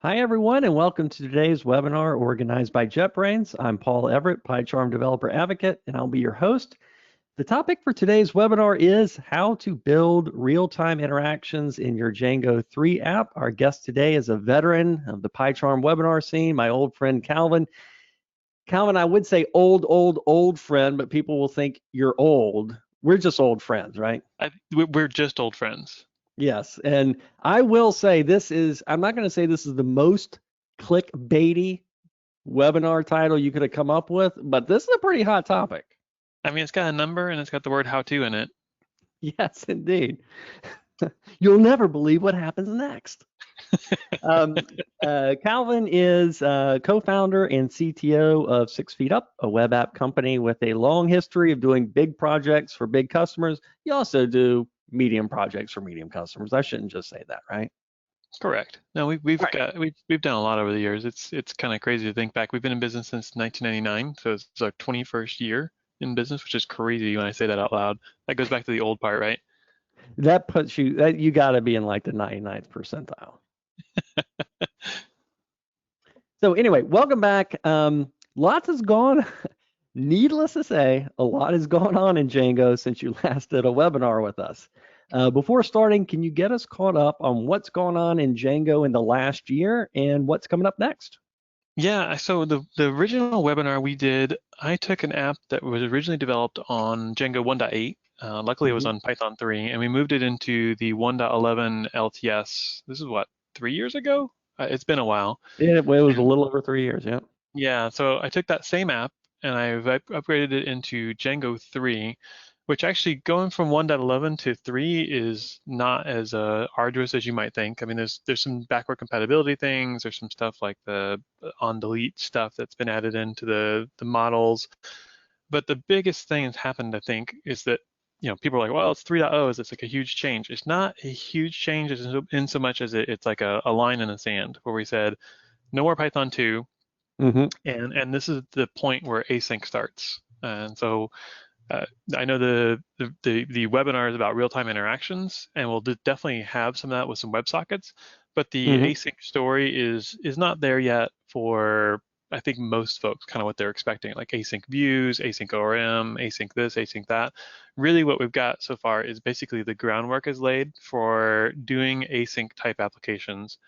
Hi, everyone, and welcome to today's webinar organized by JetBrains. I'm Paul Everett, PyCharm Developer Advocate, and I'll be your host. The topic for today's webinar is how to build real-time interactions in your Django 3 app. Our guest today is a veteran of the PyCharm webinar scene, my old friend Calvin. Calvin, I would say old friend, but people will think you're old. We're just old friends, right? We're just old friends. Yes, and I will say I'm not going to say this is the most clickbaity webinar title you could have come up with, but this is a pretty hot topic. I mean, it's got a number and it's got the word how to in it. Yes, indeed. You'll never believe what happens next. Um, Calvin is co-founder and CTO of 6 Feet Up, a web app company with a long history of doing big projects for big customers. You also do medium projects for medium customers. I shouldn't just say that, right? Correct. No, All right. we've done a lot over the years. It's kind of crazy to think back. We've been in business since 1999, so it's our 21st year in business, which is crazy when I say that out loud. That goes back to the old part, right? That puts you got to be in like the 99th percentile. So anyway, welcome back. Lots has gone, needless to say, a lot has gone on in Django since you last did a webinar with us. Before starting, can you get us caught up on what's gone on in Django in the last year and what's coming up next? Yeah, so the original webinar we did, I took an app that was originally developed on Django 1.8. Luckily, it was Mhm. on Python 3, and we moved it into the 1.11 LTS. This is what, 3 years ago? It's been a while. It was a And little over 3 years, yeah. yeah, so I took that same app and I've upgraded it into Django 3, which actually going from 1.11 to 3 is not as arduous as you might think. I mean, there's some backward compatibility things. There's some stuff like the on delete stuff that's been added into the models. But the biggest thing that's happened, I think, is that people are like, well, it's 3.0, is it's like a huge change. It's not a huge change in so much as it's like a line in the sand where we said no more Python 2, Hmm. and this is the point where async starts. And so uh, I know the webinar is about real-time interactions, and we'll definitely have some of that with some WebSockets. But the Hmm. async story is not there yet for I think most folks, kind of what they're expecting, like async views, async ORM, async this, async that. Really, what we've got so far is basically the groundwork is laid for doing async type applications.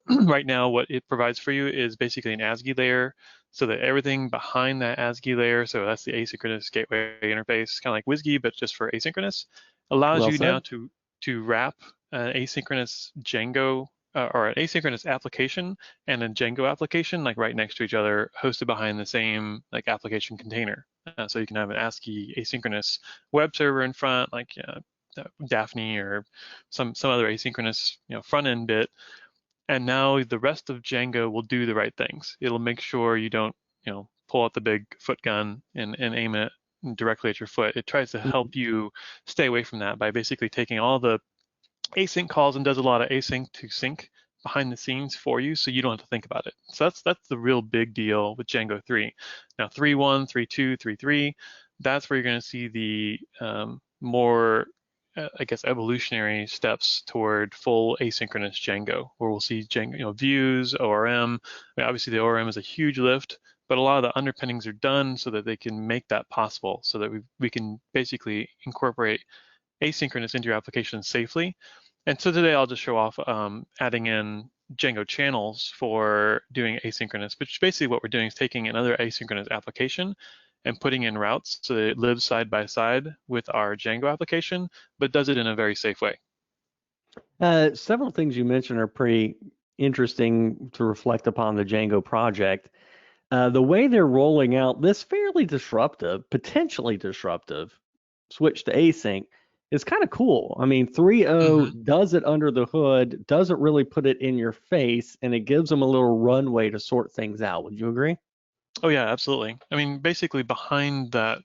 Right now, what it provides for you is basically an ASGI layer, so that everything behind that ASGI layer, so that's the asynchronous gateway interface, kind of like WSGI, but just for asynchronous, allows Well you now said. to wrap an asynchronous Django or an asynchronous application and a Django application like right next to each other, hosted behind the same like application container. So you can have an ASCII asynchronous web server in front, like Daphne or some other asynchronous front end bit, and now the rest of Django will do the right things. It'll make sure you don't, pull out the big foot gun and aim it directly at your foot. It tries to Mhm. help you stay away from that by basically taking all the async calls and does a lot of async to sync behind the scenes for you, so you don't have to think about it. So that's the real big deal with Django 3. Now 3.1, 3.2, 3.3, that's where you're going to see the more I guess evolutionary steps toward full asynchronous Django, where we'll see Django, views, ORM. I mean, obviously the ORM is a huge lift, but a lot of the underpinnings are done so that they can make that possible, so that we can basically incorporate asynchronous into your application safely. And so today I'll just show off adding in Django channels for doing asynchronous, which basically what we're doing is taking another asynchronous application and putting in routes so that it lives side by side with our Django application, but does it in a very safe way. Several things you mentioned are pretty interesting to reflect upon the Django project. The way they're rolling out this fairly disruptive, potentially disruptive switch to async is kind of cool. I mean, 3.0 Mm-hmm. does it under the hood, doesn't really put it in your face, and it gives them a little runway to sort things out. Would you agree? Oh yeah, absolutely. I mean, basically behind that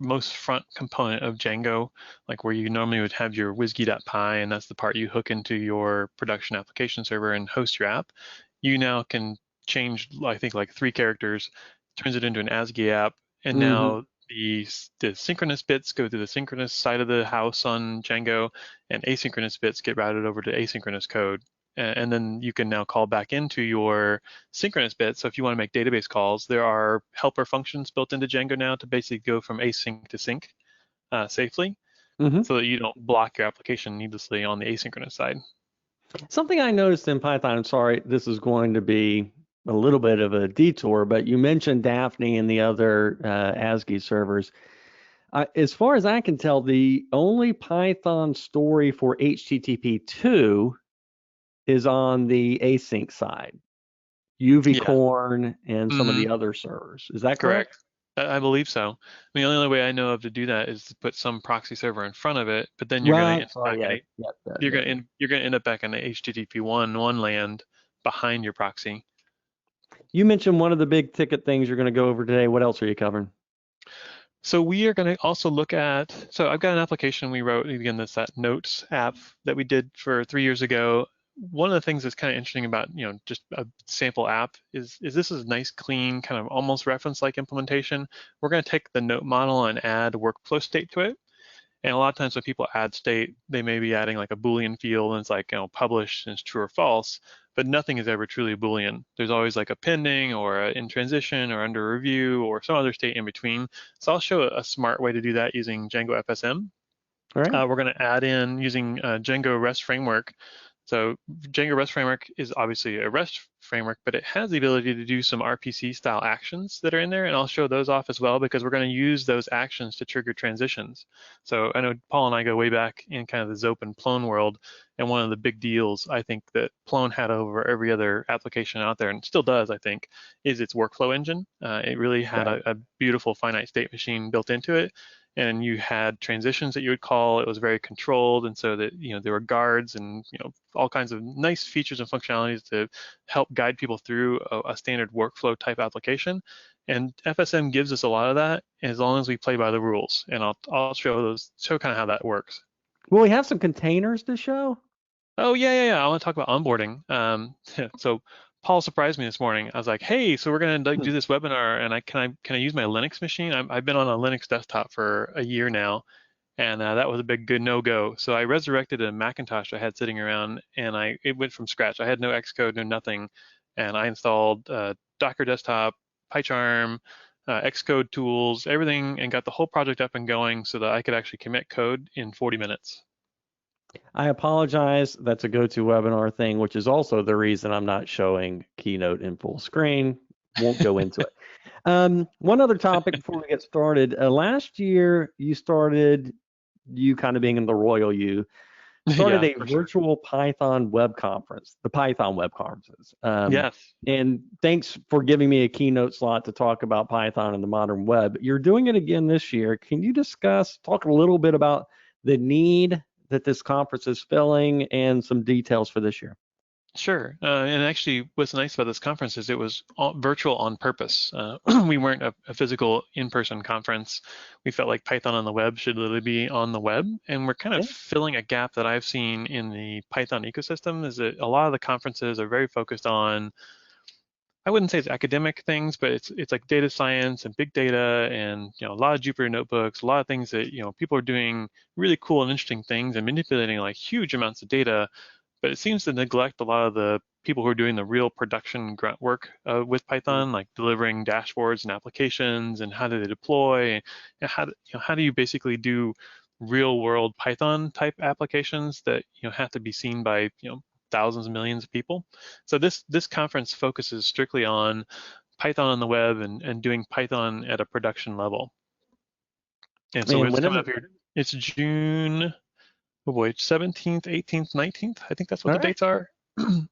most front component of Django, like where you normally would have your WSGI.py, and that's the part you hook into your production application server and host your app, you now can change, I think, like 3 characters, turns it into an ASGI app, and Hmm. now the synchronous bits go to the synchronous side of the house on Django, and asynchronous bits get routed over to asynchronous code. and then you can now call back into your synchronous bit. So if you want to make database calls, there are helper functions built into Django now to basically go from async to sync safely, Hmm. so that you don't block your application needlessly on the asynchronous side. Something I noticed in Python, I'm sorry, this is going to be a little bit of a detour, but you mentioned Daphne and the other ASGI servers. As far as I can tell, the only Python story for HTTP2 is on the async side, Yeah. UVcorn and some of Hmm. the other servers. Is that correct? Correct. I believe so. I mean, the only way I know of to do that is to put some proxy server in front of it, but then you're going to Right. end Sorry. back Yeah. in Yeah. you're going to end up back in the HTTP one land behind your proxy. You mentioned one of the big ticket things you're going to go over today. What else are you covering? So we are going to also look at, so I've got an application we wrote, again, that's that notes app that we did for 3 years ago. One of the things that's kind of interesting about, just a sample app is this is a nice, clean, kind of almost reference-like implementation. We're going to take the note model and add workflow state to it. And a lot of times when people add state, they may be adding like a Boolean field and it's like, published and it's true or false, but nothing is ever truly a Boolean. There's always like a pending or a in transition or under review or some other state in between. So I'll show a smart way to do that using Django FSM. All right. We're going to add in using Django REST framework. So Django REST framework is obviously a REST framework, but it has the ability to do some RPC style actions that are in there, and I'll show those off as well because we're going to use those actions to trigger transitions. So I know Paul and I go way back in kind of the Zope and Plone world, and one of the big deals I think that Plone had over every other application out there, and still does, I think, is its workflow engine. It really had Right. a beautiful finite state machine built into it, and you had transitions that you would call. It was very controlled, and so that there were guards and all kinds of nice features and functionalities to help guide people through a standard workflow type application. And FSM gives us a lot of that as long as we play by the rules. And I'll show kind of how that works. Will we have some containers to show? Oh yeah. I want to talk about onboarding. So Paul surprised me this morning. I was like, "Hey, so we're gonna Hmm. do this webinar, and can I use my Linux machine? I've been on a Linux desktop for a year now, and that was a big good no-go. So I resurrected a Macintosh I had sitting around, and it went from scratch. I had no Xcode, no nothing, and I installed Docker Desktop, PyCharm, Xcode tools, everything, and got the whole project up and going so that I could actually commit code in 40 minutes. I apologize. That's a go-to webinar thing, which is also the reason I'm not showing Keynote in full screen. Won't go into it. One other topic before we get started. Last year, you kind of being in the royal you, started Yeah, a for sure. virtual Python web conference, the Python web conferences. Yes. And thanks for giving me a keynote slot to talk about Python and the modern web. You're doing it again this year. Can you talk a little bit about the need that this conference is filling and some details for this year? Sure. And actually, what's nice about this conference is it was virtual on purpose. We weren't a physical in-person conference. We felt like Python on the web should literally be on the web. And we're kind of Yeah. filling a gap that I've seen in the Python ecosystem is that a lot of the conferences are very focused on, I wouldn't say it's academic things, but it's like data science and big data and a lot of Jupyter notebooks, a lot of things that people are doing really cool and interesting things and manipulating like huge amounts of data, but it seems to neglect a lot of the people who are doing the real production grunt work with Python, like delivering dashboards and applications and how do they deploy and how do you basically do real world Python type applications that have to be seen by thousands and millions of people. So this conference focuses strictly on Python on the web and doing Python at a production level. And so And it's when is coming it? up here. It's June, oh boy, 17th, 18th, 19th. I think that's what All the right. dates are.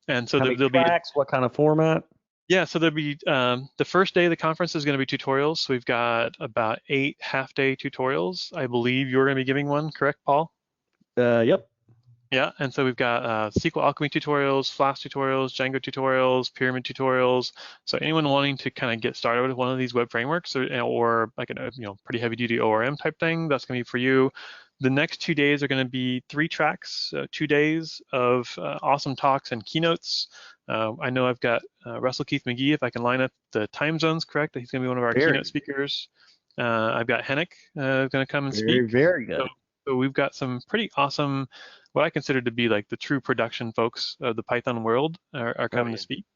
And so How many there'll be, tracks? What kind of format? yeah, so there'll be the first day of the conference is going to be tutorials. So we've got about 8 half-day tutorials. I believe you're going to be giving one, correct, Paul? Yep. Yeah, and so we've got SQL Alchemy tutorials, Flask tutorials, Django tutorials, Pyramid tutorials. So anyone wanting to kind of get started with one of these web frameworks or like a pretty heavy duty ORM type thing, that's going to be for you. The next 2 days are going to be 3 tracks, 2 days of awesome talks and keynotes. I know I've got Russell Keith McGee, if I can line up the time zones correct. He's going to be one of our keynote Very, speakers. I've got Hennick going to come and very, speak. very So, good. so we've got some pretty awesome what I consider to be like the true production folks of the Python world are coming to speak.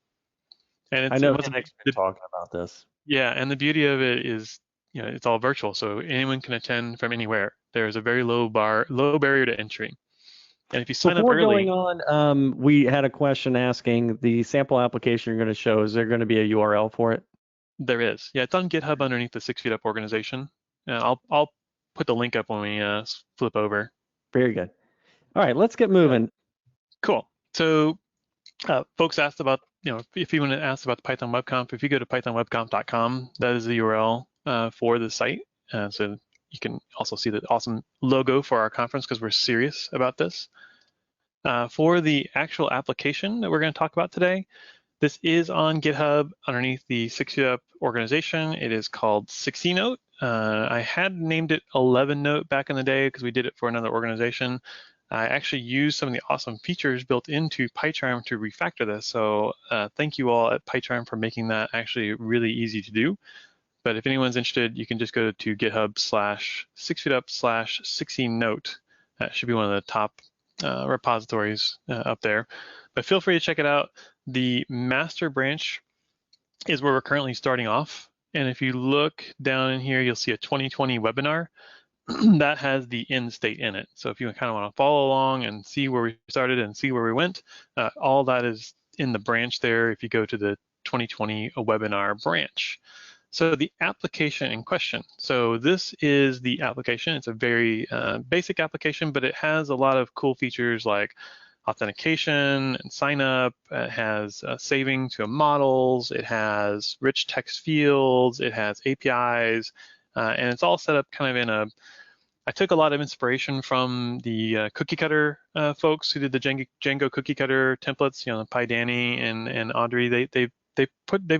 And I it's know what's Hendryx been talking about this. yeah, and the beauty of it is, it's all virtual, so anyone can attend from anywhere. There's a very low barrier to entry. And if you sign up Before going early, on, we had a question asking the sample application you're going to show. Is there going to be a URL for it? there is. Yeah, it's on GitHub underneath the 6 Feet Up organization. I'll put the link up when we flip over. Very good. All right, let's get moving. Cool. So folks asked about, if you want to ask about the Python WebConf, if you go to pythonwebconf.com, that is the URL for the site. So you can also see the awesome logo for our conference because we're serious about this. For the actual application that we're going to talk about today, this is on GitHub underneath the 6 Feet Up organization. It is called 60note. I had named it 11note back in the day because we did it for another organization. I actually used some of the awesome features built into PyCharm to refactor this. So thank you all at PyCharm for making that actually really easy to do. But if anyone's interested, you can just go to github/6feetup/60note. That should be one of the top repositories up there. But feel free to check it out. The master branch is where we're currently starting off. And if you look down in here, you'll see a 2020 webinar that has the end state in it. So if you kind of want to follow along and see where we started and see where we went, all that is in the branch there if you go to the 2020 webinar branch. So the application in question. So this is the application. It's a very basic application, but it has a lot of cool features like authentication and sign up. It has saving to models. It has rich text fields. It has APIs, and it's all set up kind of in a. I took a lot of inspiration from the cookie cutter folks who did the Django cookie cutter templates. PyDanny and Audrey. They've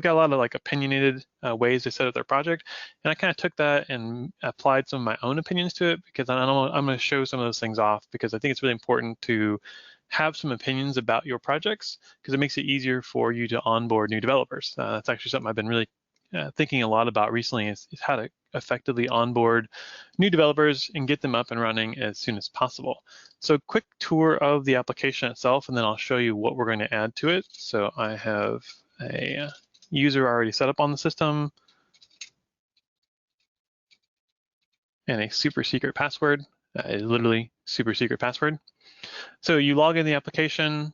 got a lot of like opinionated ways to set up their project, and I kind of took that and applied some of my own opinions to it because I'm going to show some of those things off because I think it's really important to have some opinions about your projects because it makes it easier for you to onboard new developers. That's actually something I've been really thinking a lot about recently is how to effectively onboard new developers and get them up and running as soon as possible. So quick tour of the application itself, and then I'll show you what we're going to add to it. So I have a user already set up on the system and a super secret password. Literally super secret password. So you log in the application,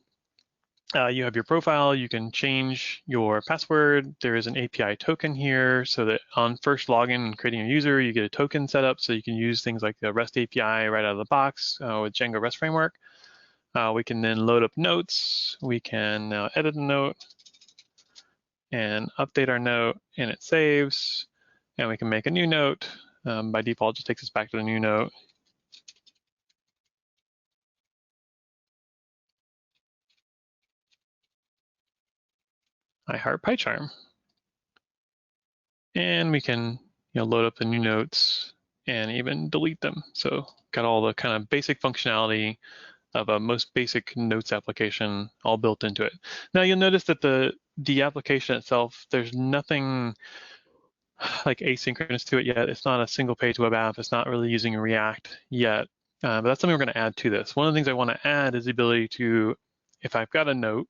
you have your profile, you can change your password. There is an API token here so that on first login and creating a user, you get a token set up so you can use things like the REST API right out of the box with Django REST framework. We can then load up notes. We can now edit a note and update our note, and it saves. And we can make a new note. By default, it just takes us back to the new note. I heart PyCharm. And we can load up the new notes and even delete them. So got all the kind of basic functionality of a most basic notes application all built into it. Now you'll notice that the application itself, there's nothing like asynchronous to it yet. It's not a single page web app. It's not really using React yet. But that's something we're going to add to this. One of the things I want to add is the ability to, if I've got a note,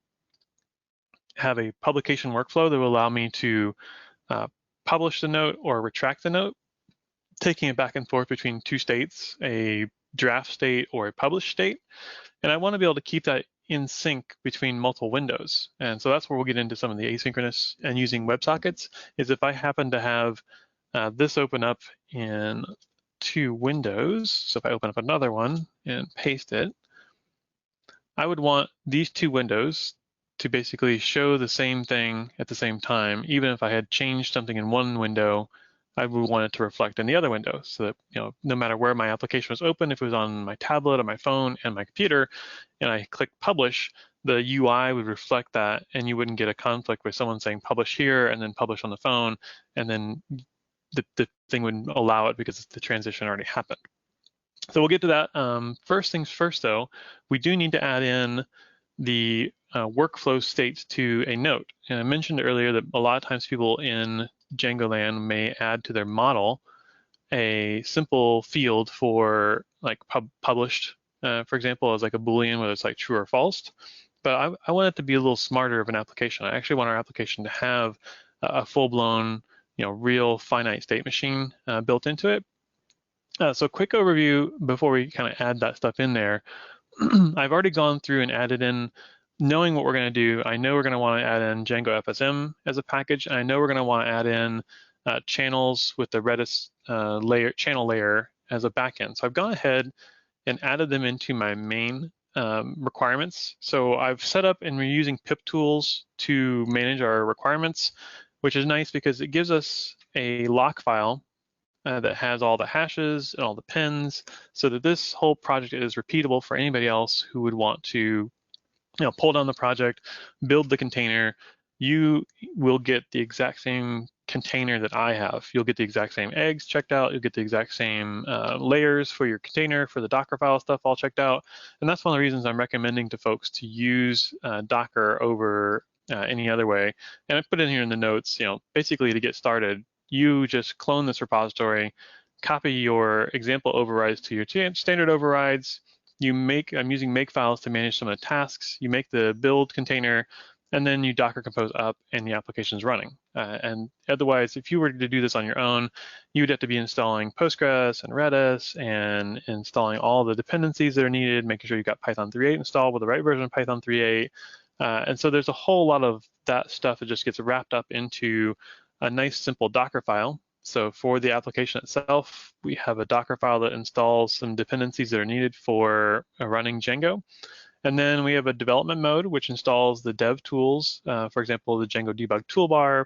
have a publication workflow that will allow me to publish the note or retract the note, taking it back and forth between two states, a draft state or a published state. And I want to be able to keep that in sync between multiple windows. And so that's where we'll get into some of the asynchronous and using WebSockets is if I happen to have this open up in two windows. So if I open up another one and paste it, I would want these two windows to basically show the same thing at the same time. Even if I had changed something in one window, I would want it to reflect in the other window so that, no matter where my application was open, if it was on my tablet or my phone and my computer, and I click publish, the UI would reflect that and you wouldn't get a conflict with someone saying publish here and then publish on the phone, and then the thing wouldn't allow it because the transition already happened. So we'll get to that. First things first though, we do need to add in the workflow states to a note. And I mentioned earlier that a lot of times people in Django land may add to their model a simple field for like published for example, as like a Boolean, whether it's like true or false. But I want it to be a little smarter of an application. I actually want our application to have a full-blown, real finite state machine built into it. So quick overview before we kind of add that stuff in there. I've already gone through and added in, knowing what we're going to do. I know we're going to want to add in Django FSM as a package, and I know we're going to want to add in channels with the Redis channel layer as a backend. So I've gone ahead and added them into my main requirements. So I've set up, and we're using pip tools to manage our requirements, which is nice because it gives us a lock file that has all the hashes and all the pins, so that this whole project is repeatable for anybody else who would want to pull down the project, build the container. You will get the exact same container that I have. You'll get the exact same eggs checked out. You'll get the exact same layers for your container, for the Docker file stuff all checked out. And that's one of the reasons I'm recommending to folks to use Docker over any other way. And I put in here in the notes, basically to get started, you just clone this repository, copy your example overrides to your standard overrides. I'm using Makefiles to manage some of the tasks. You make the build container, and then you Docker compose up, and the application is running. And otherwise, if you were to do this on your own, you would have to be installing Postgres and Redis and installing all the dependencies that are needed, making sure you got Python 3.8 installed with the right version of Python 3.8. And so there's a whole lot of that stuff that just gets wrapped up into a nice simple Docker file. So for the application itself, we have a Docker file that installs some dependencies that are needed for running Django. And then we have a development mode, which installs the dev tools, for example, the Django debug toolbar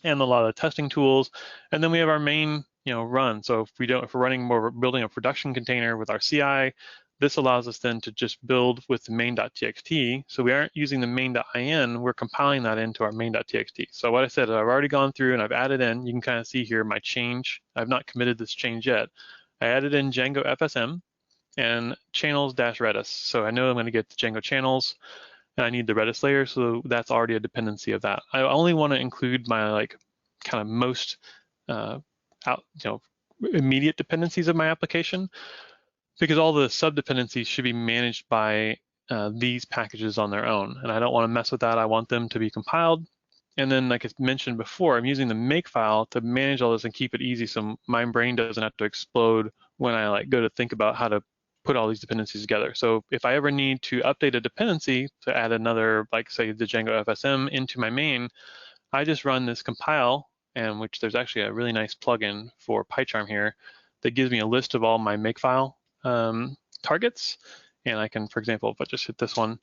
and a lot of testing tools. And then we have our main run. So if we're building a production container with our CI, this allows us then to just build with the main.txt. So we aren't using the main.in, we're compiling that into our main.txt. So what I said, I've already gone through and I've added in, you can kind of see here my change. I've not committed this change yet. I added in Django FSM and channels-Redis. So I know I'm going to get the Django channels, and I need the Redis layer, so that's already a dependency of that. I only want to include my kind of most immediate dependencies of my application, because all the sub-dependencies should be managed by these packages on their own, and I don't want to mess with that. I want them to be compiled. And then, like I mentioned before, I'm using the Makefile to manage all this and keep it easy, so my brain doesn't have to explode when I go to think about how to put all these dependencies together. So if I ever need to update a dependency to add another, say the Django FSM into my main, I just run this compile, and which there's actually a really nice plugin for PyCharm here that gives me a list of all my Makefile targets. And I can, for example, if I just hit this one,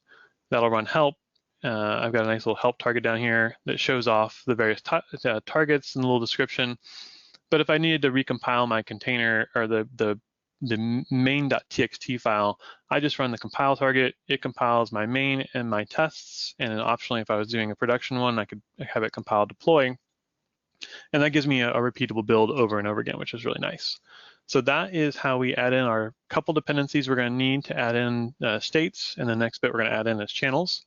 that'll run help. I've got a nice little help target down here that shows off the various targets and a little description. But if I needed to recompile my container or the main.txt file, I just run the compile target. It compiles my main and my tests. And then optionally, if I was doing a production one, I could have it compile deploy. And that gives me a repeatable build over and over again, which is really nice. So that is how we add in our couple dependencies we're going to need to add in states. And the next bit we're going to add in is channels.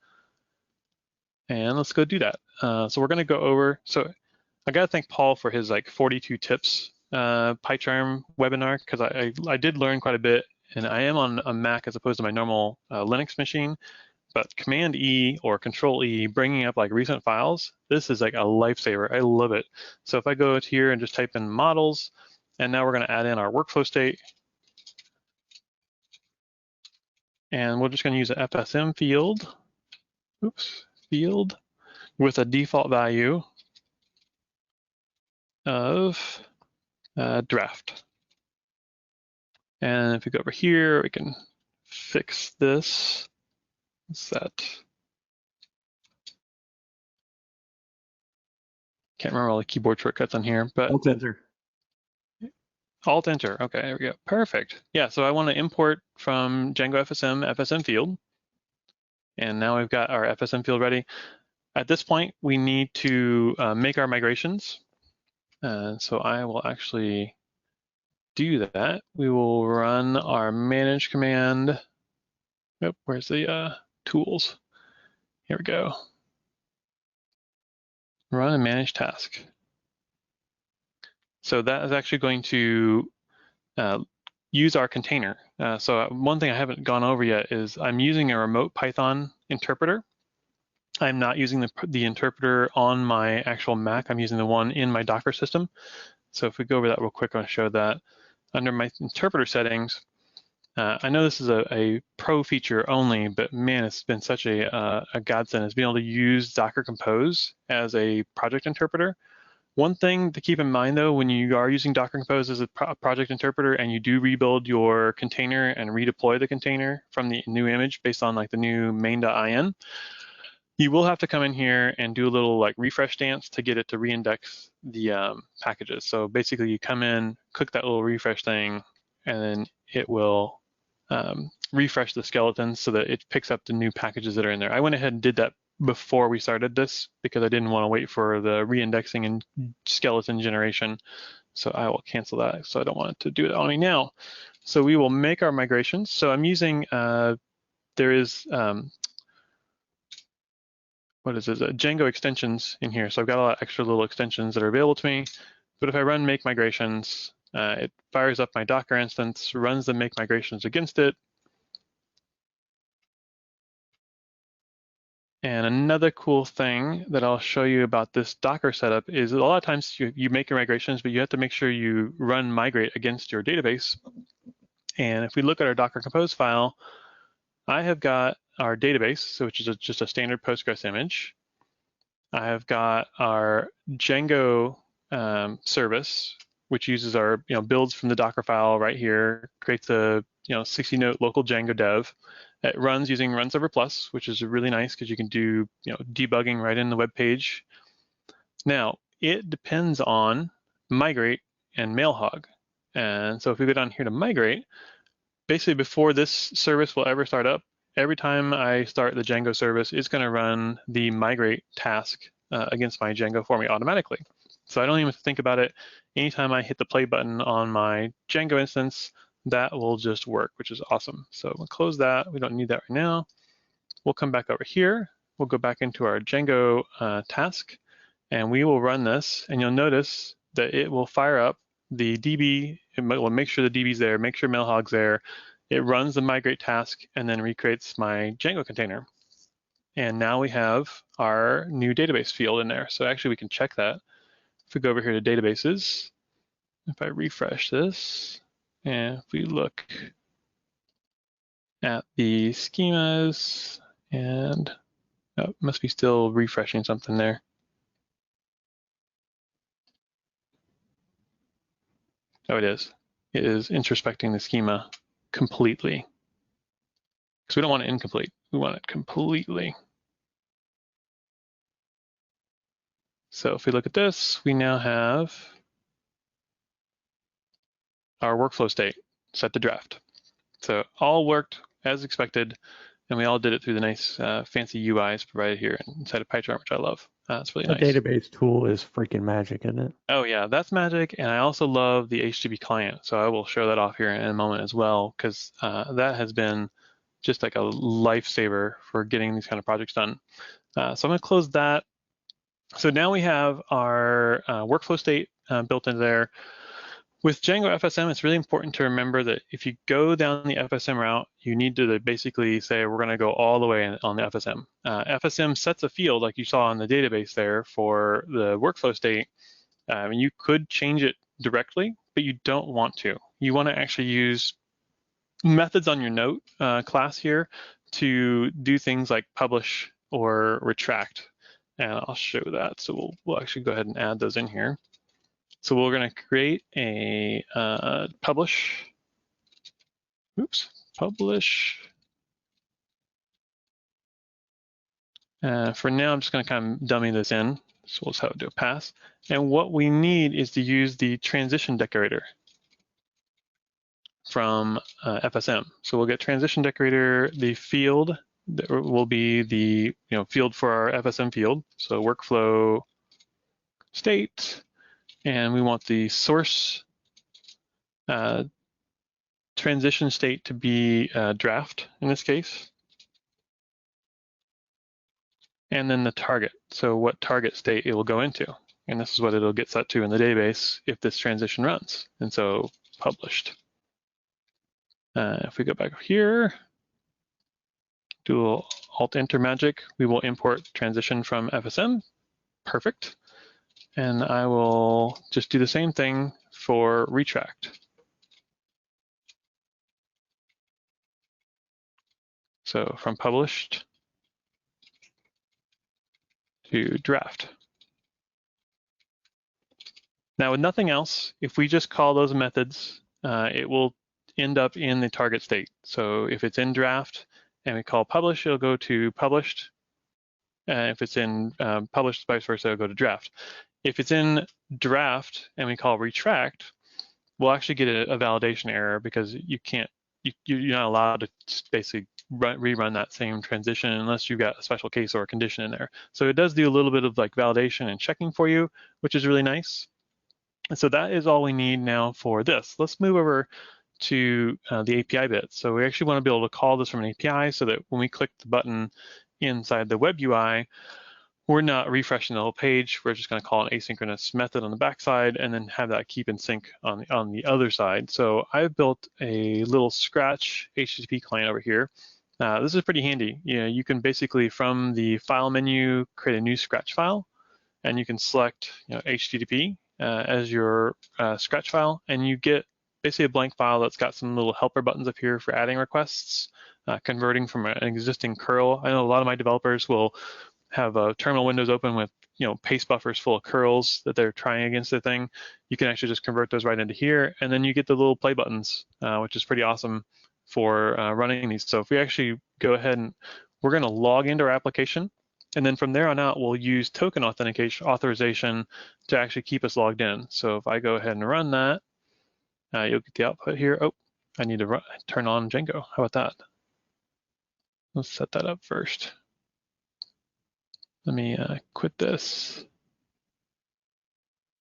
And let's go do that. So we're going to go over. So I got to thank Paul for his 42 tips PyCharm webinar, because I did learn quite a bit, and I am on a Mac as opposed to my normal Linux machine. But Command E or Control E, bringing up recent files, this is a lifesaver. I love it. So if I go here and just type in models, and now we're going to add in our workflow state. And we're just going to use an FSM field, field with a default value of draft. And if we go over here, we can fix this. Set. Can't remember all the keyboard shortcuts on here, but Alt-Enter. Alt-Enter. Okay, there we go. Perfect. Yeah, so I want to import from Django FSM field. And now we've got our FSM field ready. At this point, we need to make our migrations. So I will actually do that. We will run our manage command. Oh, where's the tools? Here we go. Run a manage task. So that is actually going to use our container. So one thing I haven't gone over yet is I'm using a remote Python interpreter. I'm not using the interpreter on my actual Mac. I'm using the one in my Docker system. So if we go over that real quick, I'll show that. Under my interpreter settings, I know this is a pro feature only, but man, it's been such a godsend is being able to use Docker Compose as a project interpreter. One thing to keep in mind though, when you are using Docker Compose as a project interpreter and you do rebuild your container and redeploy the container from the new image based on like the new main.in, you will have to come in here and do a little like refresh dance to get it to reindex the packages. So basically you come in, click that little refresh thing, and then it will refresh the skeleton so that it picks up the new packages that are in there. I went ahead and did that before we started this because I didn't want to wait for the reindexing and skeleton generation. So I will cancel that. So I don't want it to do it on me now. So we will make our migrations. So I'm using, there is, what is this, Django extensions in here. So I've got a lot of extra little extensions that are available to me. But if I run make migrations, it fires up my Docker instance, runs the make migrations against it. And another cool thing that I'll show you about this Docker setup is a lot of times you make your migrations, but you have to make sure you run migrate against your database. And if we look at our Docker Compose file, I have got our database, which is just a standard Postgres image. I have got our Django service, which uses our builds from the Docker file right here, creates a 60-note local Django dev. It runs using Run Server Plus, which is really nice because you can do debugging right in the web page. Now it depends on migrate and mailhog, and so if we go down here to migrate, basically before this service will ever start up, every time I start the Django service, it's going to run the migrate task against my Django for me automatically. So I don't even have to think about it. Anytime I hit the play button on my Django instance, that will just work, which is awesome. So we'll close that. We don't need that right now. We'll come back over here. We'll go back into our Django task, and we will run this. And you'll notice that it will fire up the DB. It will make sure the DB's there, make sure mailhog's there. It runs the migrate task and then recreates my Django container. And now we have our new database field in there. So actually we can check that. If we go over here to databases, if I refresh this, and if we look at the schemas, and oh, must be still refreshing something there. Oh, it is. It is introspecting the schema completely. Because we don't want it incomplete. We want it completely. So if we look at this, we now have our workflow state set to draft. So all worked as expected, and we all did it through the nice fancy UIs provided here inside of PyCharm, which I love. It's really nice. The database tool is freaking magic, isn't it? Oh yeah, that's magic, and I also love the HTTP client. So I will show that off here in a moment as well, because that has been just like a lifesaver for getting these kind of projects done. So I'm going to close that. So now we have our workflow state built into there. With Django FSM, it's really important to remember that if you go down the FSM route, you need to basically say, we're going to go all the way on the FSM. FSM sets a field like you saw in the database there for the workflow state. And you could change it directly, but you don't want to. You want to actually use methods on your note class here to do things like publish or retract. And I'll show that. So we'll actually go ahead and add those in here. So we're going to create a publish. For now, I'm just going to kind of dummy this in. So we'll just have to do a pass. And what we need is to use the transition decorator from FSM. So we'll get transition decorator, the field that will be the field for our FSM field. So workflow state, and we want the source transition state to be draft in this case. And then the target, so what target state it will go into. And this is what it'll get set to in the database if this transition runs. And so published. If we go back here, do a little Alt-Enter magic, we will import transition from FSM. Perfect. And I will just do the same thing for retract. So from published to draft. Now with nothing else, if we just call those methods, it will end up in the target state. So if it's in draft and we call publish, it'll go to published. If it's in published, vice versa, it'll go to draft. If it's in draft and we call retract, we'll actually get a validation error because you can't, you're not allowed to basically rerun that same transition unless you've got a special case or a condition in there. So it does do a little bit of like validation and checking for you, which is really nice. And so that is all we need now for this. Let's move over to the API bit. So we actually want to be able to call this from an API so that when we click the button inside the web UI, we're not refreshing the whole page. We're just going to call an asynchronous method on the backside and then have that keep in sync on the other side. So I've built a little Scratch HTTP client over here. This is pretty handy. You can basically from the file menu create a new Scratch file, and you can select HTTP as your Scratch file, and you get basically a blank file that's got some little helper buttons up here for adding requests, converting from an existing curl. I know a lot of my developers will have terminal windows open with paste buffers full of curls that they're trying against the thing. You can actually just convert those right into here, and then you get the little play buttons, which is pretty awesome for running these. So if we actually go ahead and we're going to log into our application, and then from there on out, we'll use token authorization to actually keep us logged in. So if I go ahead and run that, you'll get the output here. Oh, I need to turn on Django. How about that? Let's set that up first. Let me quit this,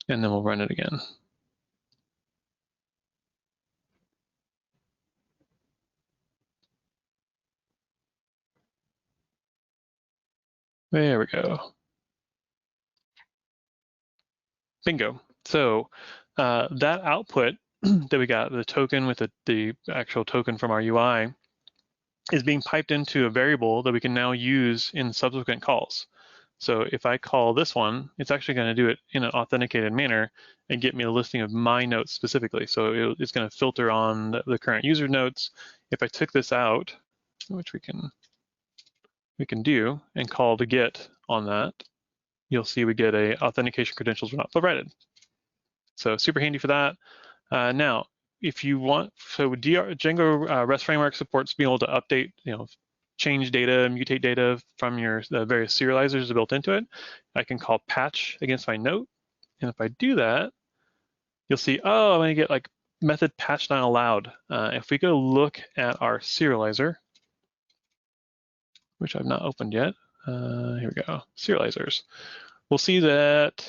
and then we'll run it again. There we go. Bingo. So that output that we got, the token with the actual token from our UI, is being piped into a variable that we can now use in subsequent calls. So if I call this one, it's actually going to do it in an authenticated manner and get me a listing of my notes specifically. So it's going to filter on the current user notes. If I took this out, which we can do, and call to get on that, you'll see we get a authentication credentials were not provided. So super handy for that. Now, if you want, so Django REST framework supports being able to update, change data, mutate data from your various serializers built into it. I can call patch against my note. And if I do that, you'll see, oh, I'm going to get like method patch not allowed. If we go look at our serializer, which I've not opened yet, here we go, serializers. We'll see that,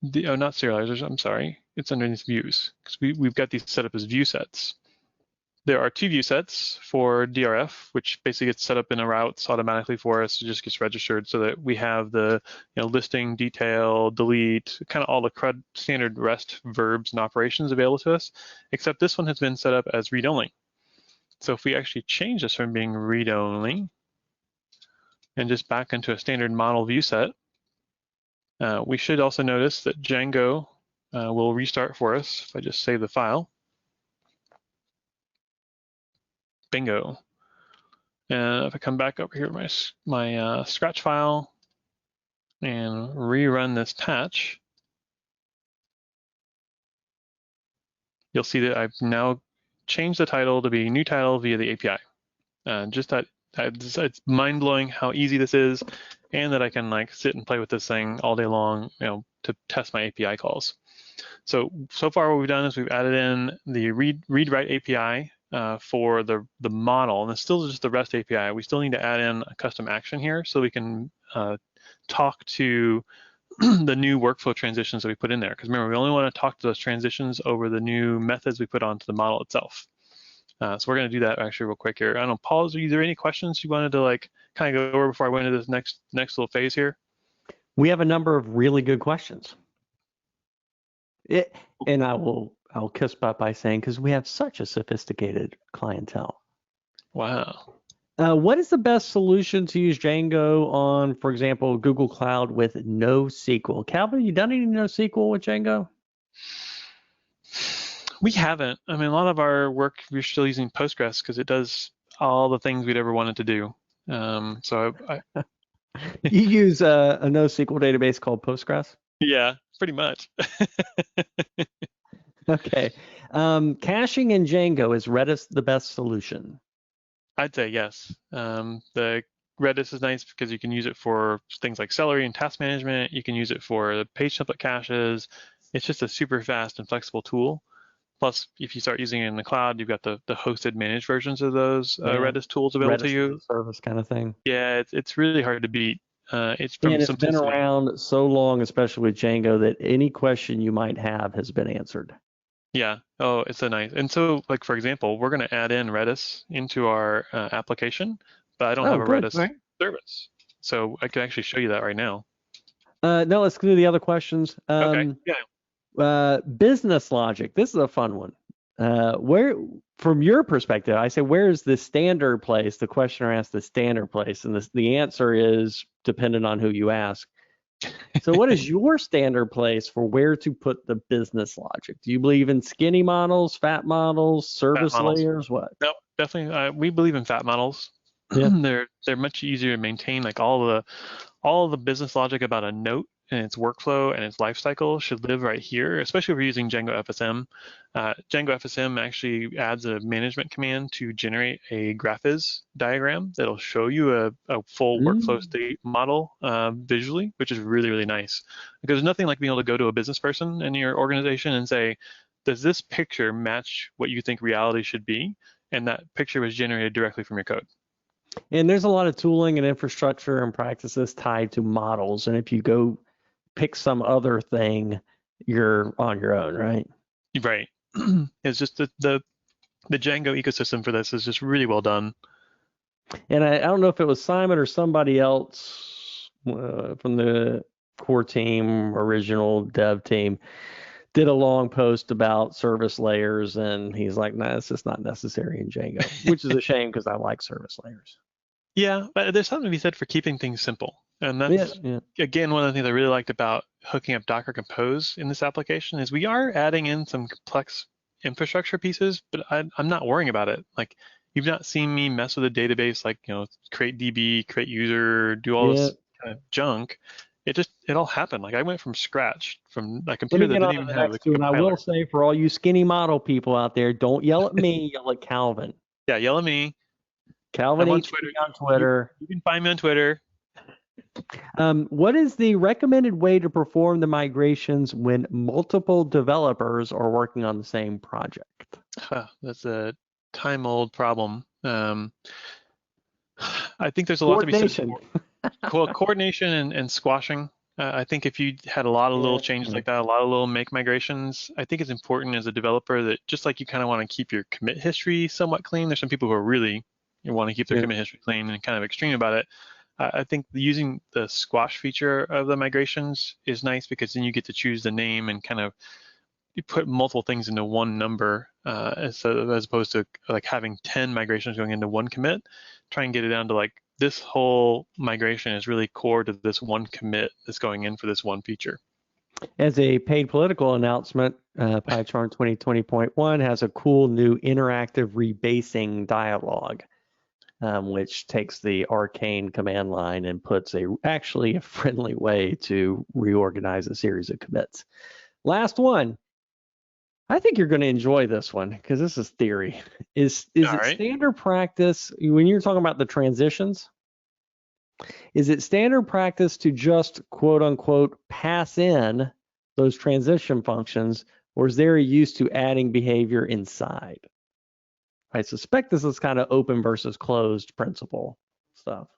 not serializers, I'm sorry, it's underneath views, because we've got these set up as view sets. There are two view sets for DRF, which basically gets set up in a routes automatically for us. It just gets registered so that we have the listing, detail, delete, kind of all the CRUD standard REST verbs and operations available to us, except this one has been set up as read-only. So if we actually change this from being read-only and just back into a standard model view set, we should also notice that Django will restart for us if I just save the file. Bingo. And if I come back over here to my Scratch file and rerun this patch, you'll see that I've now changed the title to be new title via the API. It's mind-blowing how easy this is, and that I can like sit and play with this thing all day long, to test my API calls. So far what we've done is we've added in the read-write API for the model, and it's still just the REST API. We still need to add in a custom action here so we can talk to the new workflow transitions that we put in there. Because remember, we only want to talk to those transitions over the new methods we put onto the model itself. So we're going to do that actually real quick here. I don't know, Paul, is there any questions you wanted to like kind of go over before I went into this next little phase here? We have a number of really good questions. And I will I'll kiss butt by saying, because we have such a sophisticated clientele. Wow. What is the best solution to use Django on, for example, Google Cloud with NoSQL? Calvin, you done any NoSQL with Django? We haven't. I mean, a lot of our work, we're still using Postgres because it does all the things we'd ever wanted to do. You use a NoSQL database called Postgres? Yeah, pretty much. Okay. Caching in Django, is Redis the best solution? I'd say yes. The Redis is nice because you can use it for things like Celery and task management. You can use it for the page template caches. It's just a super fast and flexible tool. Plus, if you start using it in the cloud, you've got the hosted managed versions of those Yeah. Redis tools available to Redis you. as a service kind of thing. Yeah, it's really hard to beat. It's from And it's been simplicity. around so long, especially with Django, that any question you might have has been answered. Yeah. Oh, it's so nice. And so, like for example, we're going to add in Redis into our application, but I don't Oh, have a good. Redis All right. service, so I can actually show you that right now. No, let's do the other questions. Okay. Yeah. Business logic. This is a fun one. Where, from your perspective, I say, where is the standard place? The questioner asks the standard place, and the answer is dependent on who you ask. So what is your standard place for where to put the business logic? Do you believe in skinny models, fat models, service Fat models. layers? What? No, definitely. We believe in fat models. Yeah. They're much easier to maintain. Like all the business logic about a note and its workflow and its life cycle should live right here, especially if we're using Django FSM. Django FSM actually adds a management command to generate a graphiz diagram that'll show you a full workflow state model visually, which is really, really nice. Because there's nothing like being able to go to a business person in your organization and say, does this picture match what you think reality should be? And that picture was generated directly from your code. And there's a lot of tooling and infrastructure and practices tied to models. And if you go pick some other thing, you're on your own, right? Right. It's just the Django ecosystem for this is just really well done. And I don't know if it was Simon or somebody else from the core team, original dev team, did a long post about service layers, and he's like, "Nah, it's just not necessary in Django," which is a shame because I like service layers. Yeah, but there's something to be said for keeping things simple. And that's, again, one of the things I really liked about hooking up Docker Compose in this application is we are adding in some complex infrastructure pieces, but I'm not worrying about it. Like, you've not seen me mess with a database like, create DB, create user, do all this kind of junk. It all happened. Like, I went from scratch from a computer that didn't even have a two, and I will compiler. say for all you skinny model people out there, don't yell at me, yell at Calvin. Yeah, yell at me. Calvin I'm on HP Twitter. on Twitter. You can find me on Twitter. What is the recommended way to perform the migrations when multiple developers are working on the same project? That's a time-old problem. I think there's a lot to be said for coordination and squashing. I think if you had a lot of little changes like that, a lot of little make migrations, I think it's important as a developer that just like you kind of want to keep your commit history somewhat clean. There's some people who are really want to keep their commit history clean and kind of extreme about it. I think using the squash feature of the migrations is nice because then you get to choose the name and kind of you put multiple things into one number as opposed to like having 10 migrations going into one commit. Try and get it down to like this whole migration is really core to this one commit that's going in for this one feature. As a paid political announcement, PyCharm 2020.1 has a cool new interactive rebasing dialog, which takes the arcane command line and puts actually a friendly way to reorganize a series of commits. Last one. I think you're going to enjoy this one because this is theory. Is it standard practice when you're talking about the transitions? Is it standard practice to just quote unquote pass in those transition functions, or is there a use to adding behavior inside? I suspect this is kind of open versus closed principle stuff.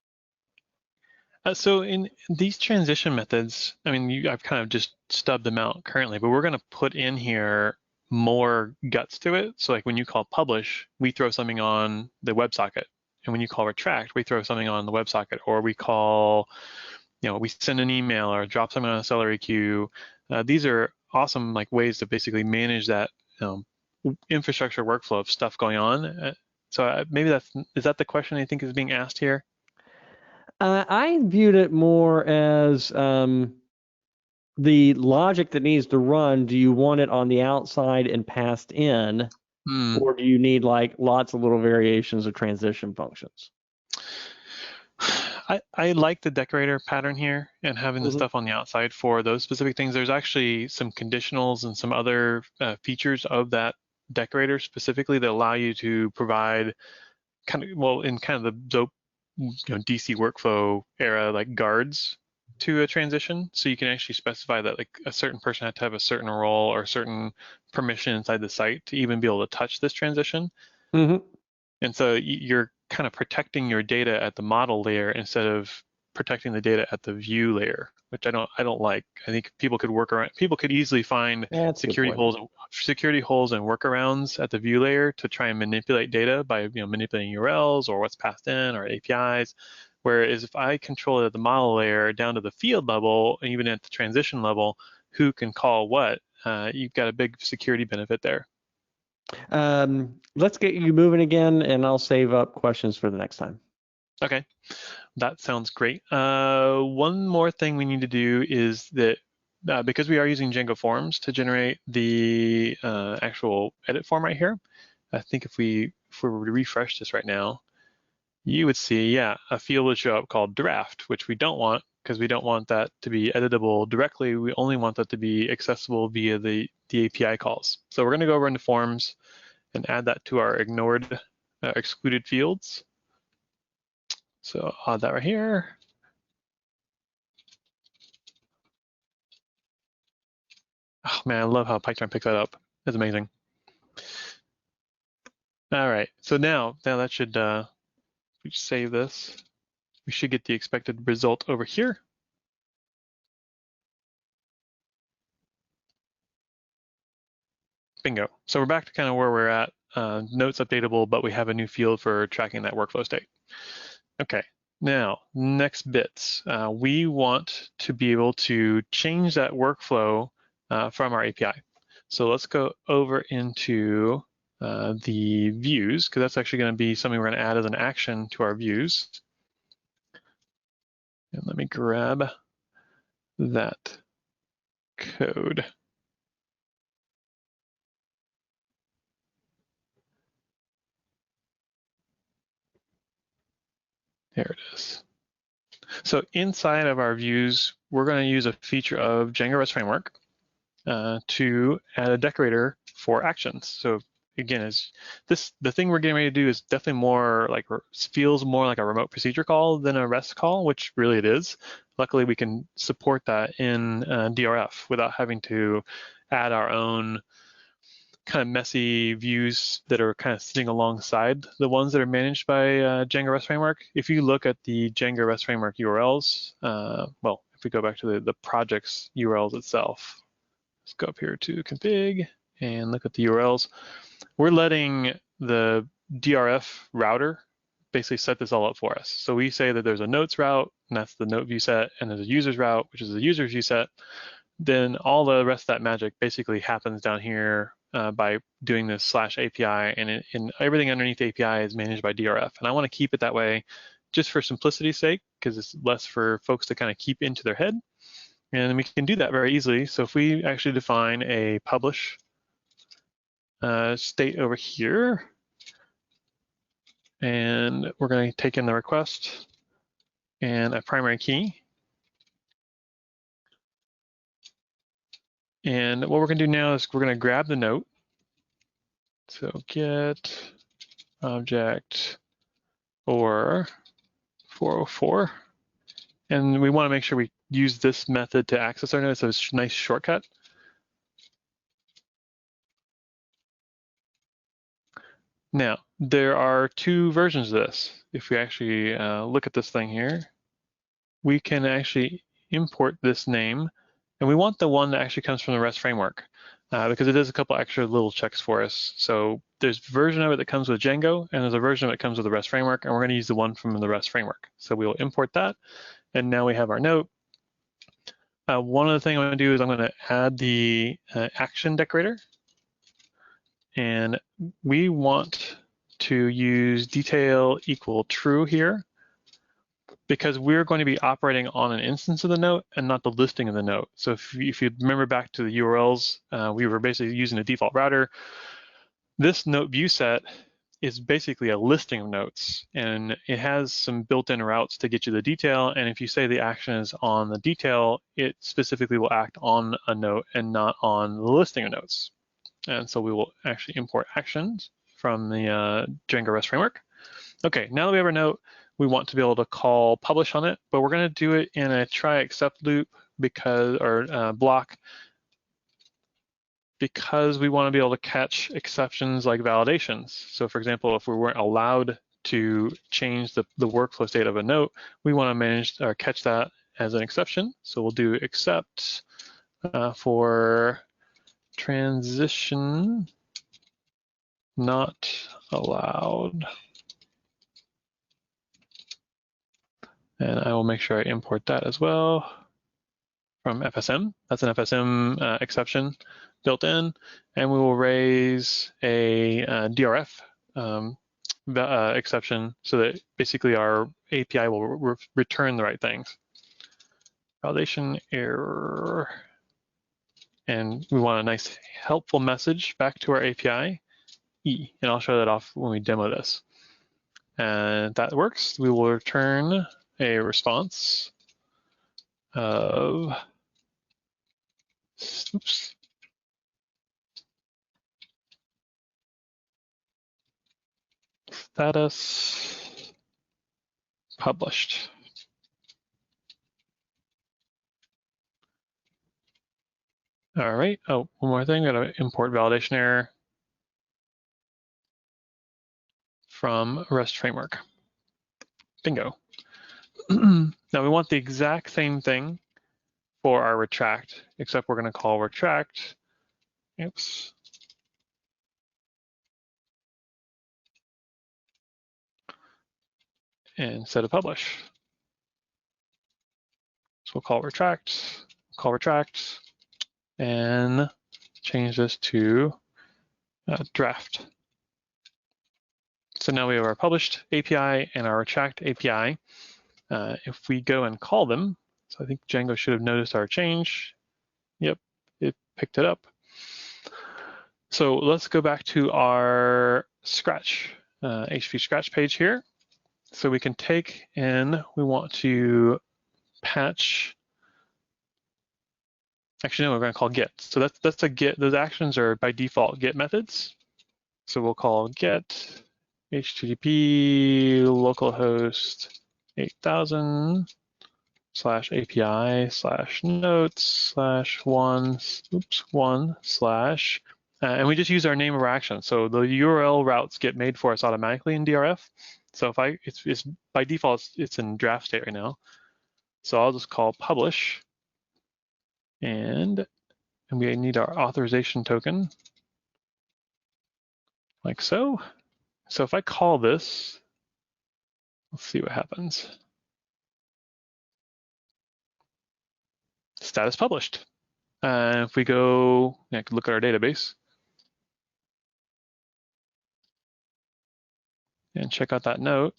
So in these transition methods, I mean, I've kind of just stubbed them out currently, but we're going to put in here more guts to it. So like when you call publish, we throw something on the WebSocket. And when you call retract, we throw something on the WebSocket, or we call, we send an email or drop something on a Celery queue. These are awesome like ways to basically manage that infrastructure workflow of stuff going on. So maybe is that the question I think is being asked here? I viewed it more as the logic that needs to run. Do you want it on the outside and passed in, or do you need like lots of little variations of transition functions? I like the decorator pattern here and having the stuff on the outside for those specific things. There's actually some conditionals and some other features of that decorator specifically that allow you to provide in kind of the DC workflow era, like guards to a transition. So you can actually specify that like a certain person had to have a certain role or a certain permission inside the site to even be able to touch this transition. And so you're kind of protecting your data at the model layer instead of protecting the data at the view layer, which I don't like. I think people could easily find security holes and workarounds at the view layer to try and manipulate data by manipulating URLs or what's passed in or APIs. Whereas if I control it at the model layer down to the field level, and even at the transition level, who can call what, you've got a big security benefit there. Let's get you moving again, and I'll save up questions for the next time. Okay, that sounds great. One more thing we need to do is that because we are using Django forms to generate the actual edit form right here, I think if we were to refresh this right now, you would see, a field would show up called draft, which we don't want because we don't want that to be editable directly. We only want that to be accessible via the API calls. So we're going to go over into forms and add that to our ignored, excluded fields. So I'll add that right here. Oh man, I love how PyCharm picks that up. That's amazing. All right, so now that should, we save this, we should get the expected result over here. Bingo. So we're back to kind of where we're at. Notes updatable, but we have a new field for tracking that workflow state. Okay, now next bits. We want to be able to change that workflow from our API. So let's go over into the views, because that's actually going to be something we're going to add as an action to our views. And let me grab that code. There it is. So inside of our views, we're going to use a feature of Django REST Framework to add a decorator for actions. So again, the thing we're getting ready to do is definitely feels more like a remote procedure call than a REST call, which really it is. Luckily, we can support that in DRF without having to add our own kind of messy views that are kind of sitting alongside the ones that are managed by Django REST Framework. If you look at the Django REST Framework URLs, if we go back to the project's URLs itself, let's go up here to config and look at the URLs. We're letting the DRF router basically set this all up for us. So we say that there's a notes route, and that's the note view set, and there's a users route, which is the users view set. Then all the rest of that magic basically happens down here by doing this /API, and everything underneath the API is managed by DRF. And I want to keep it that way just for simplicity's sake, because it's less for folks to kind of keep into their head. And we can do that very easily. So if we actually define a publish state over here, and we're going to take in the request and a primary key. And what we're going to do now is we're going to grab the note. So get object or 404. And we want to make sure we use this method to access our note, so it's a nice shortcut. Now, there are two versions of this. If we actually look at this thing here, we can actually import this name, and we want the one that actually comes from the REST framework because it does a couple extra little checks for us. So there's a version of it that comes with Django, and there's a version of it that comes with the REST framework, and we're going to use the one from the REST framework. So we'll import that, and now we have our note. One of the things I'm going to do is I'm going to add the action decorator. and we want to use detail equal true here, because we're going to be operating on an instance of the note and not the listing of the note. So if you remember back to the URLs, we were basically using a default router. This note view set is basically a listing of notes, and it has some built-in routes to get you the detail. And if you say the action is on the detail, it specifically will act on a note and not on the listing of notes. And so we will actually import actions from the Django REST framework. Okay, now that we have our note, we want to be able to call publish on it, but we're going to do it in a try except loop block, because we want to be able to catch exceptions like validations. So for example, if we weren't allowed to change the workflow state of a note, we want to manage or catch that as an exception. So we'll do except for transition not allowed. And I will make sure I import that as well from FSM. That's an FSM exception built in. And we will raise a DRF exception so that basically our API will return the right things. Validation error. And we want a nice helpful message back to our API, E. And I'll show that off when we demo this. And if that works, we will return a response of status published. All right. Oh, one more thing. Got to import validation error from REST framework. Bingo. Now we want the exact same thing for our retract, except we're going to call retract. Oops. Instead of publish. So we'll call retract, and change this to draft. So now we have our published API and our retract API. If we go and call them, so I think Django should have noticed our change. Yep, it picked it up. So let's go back to our Scratch, HV Scratch page here. So we can take in, we want to patch, actually no, we're going to call get. So that's a get, those actions are by default get methods. So we'll call get HTTP localhost 8000 /API /notes /one and we just use our name of our action. So the URL routes get made for us automatically in DRF. So if it's by default, it's in draft state right now. So I'll just call publish, and we need our authorization token, like so. So if I call this, let's see what happens. Status published. If we go, I can look at our database and check out that note,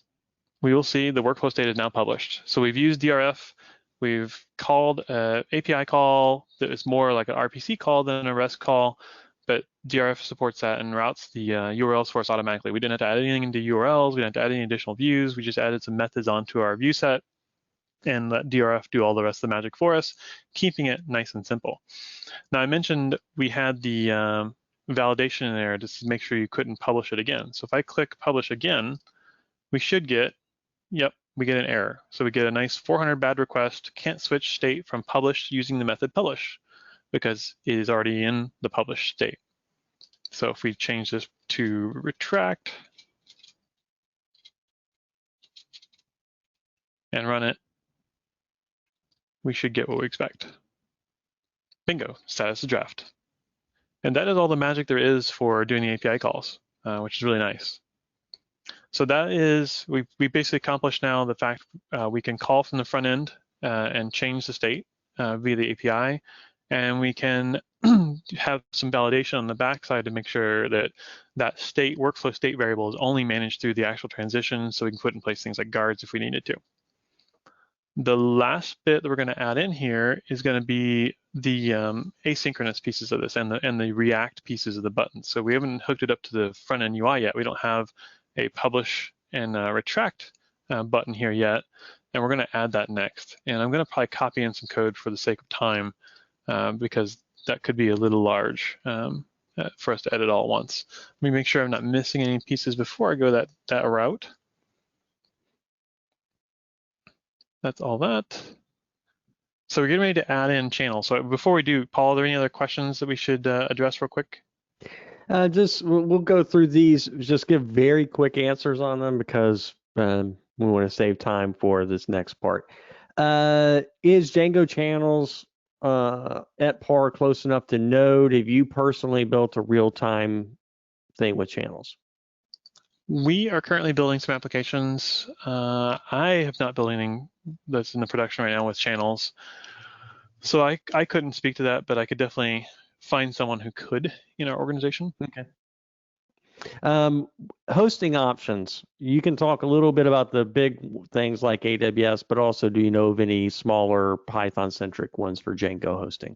we will see the workflow state is now published. So we've used DRF, we've called an API call that is more like an RPC call than a REST call, but DRF supports that and routes the URLs for us automatically. We didn't have to add anything into URLs, we didn't have to add any additional views, we just added some methods onto our view set and let DRF do all the rest of the magic for us, keeping it nice and simple. Now I mentioned we had the validation in there just to make sure you couldn't publish it again. So if I click publish again, we should get, yep, we get an error. So we get a nice 400 bad request, can't switch state from published using the method publish because it is already in the published state. So if we change this to retract and run it, we should get what we expect. Bingo, status of draft. And that is all the magic there is for doing the API calls, which is really nice. So that is, we basically accomplished now the fact we can call from the front end and change the state via the API. and we can have some validation on the backside to make sure that that state workflow state variable is only managed through the actual transition, so we can put in place things like guards if we needed to. The last bit that we're going to add in here is going to be the asynchronous pieces of this and the React pieces of the buttons. So we haven't hooked it up to the front end UI yet. We don't have a publish and retract button here yet, and we're going to add that next. And I'm going to probably copy in some code for the sake of time because that could be a little large for us to edit all at once. Let me make sure I'm not missing any pieces before I go that route. That's all that. So we're getting ready to add in channels. So before we do, Paul, are there any other questions that we should address real quick? We'll go through these, just give very quick answers on them because we want to save time for this next part. Is Django channels at par close enough to Node? Have you personally built a real-time thing with channels? We are currently building some applications. I have not built anything that's in the production right now with channels. So I couldn't speak to that, but I could definitely find someone who could in our organization. Okay. Hosting options. You can talk a little bit about the big things like AWS, but also do you know of any smaller Python-centric ones for Django hosting?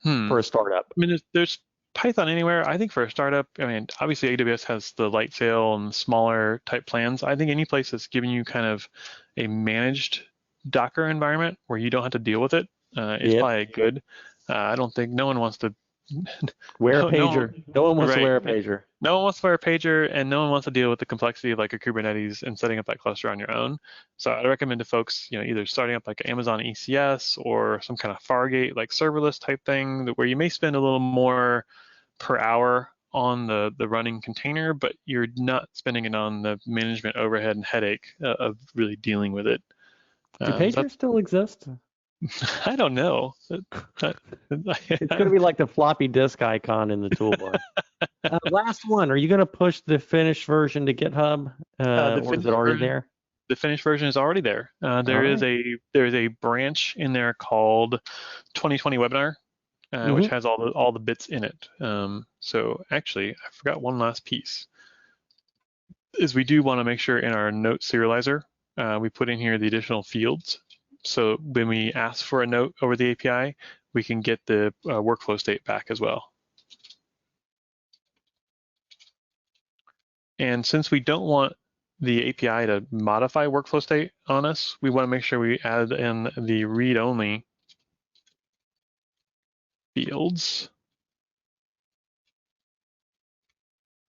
For a startup. I mean, there's Python anywhere. I think for a startup, I mean, obviously AWS has the light sale and smaller type plans. I think any place that's giving you kind of a managed Docker environment where you don't have to deal with it is probably good. I don't think no one wants to wear a pager. No one wants to wear a pager. No one wants to wear a pager, and no one wants to deal with the complexity of like a Kubernetes and setting up that cluster on your own. So I'd recommend to folks, either starting up like Amazon ECS or some kind of Fargate like serverless type thing where you may spend a little more per hour on the running container, but you're not spending it on the management overhead and headache of really dealing with it. Do pagers still exist? I don't know. It's going to be like the floppy disk icon in the toolbar. Last one. Are you going to push the finished version to GitHub, or is it already there? The finished version is already there. There is a branch in there called 2020 Webinar, which has all the bits in it. So actually, I forgot one last piece. Is we do want to make sure in our note serializer we put in here the additional fields. So when we ask for a note over the API, we can get the workflow state back as well. And since we don't want the API to modify workflow state on us, we want to make sure we add in the read-only fields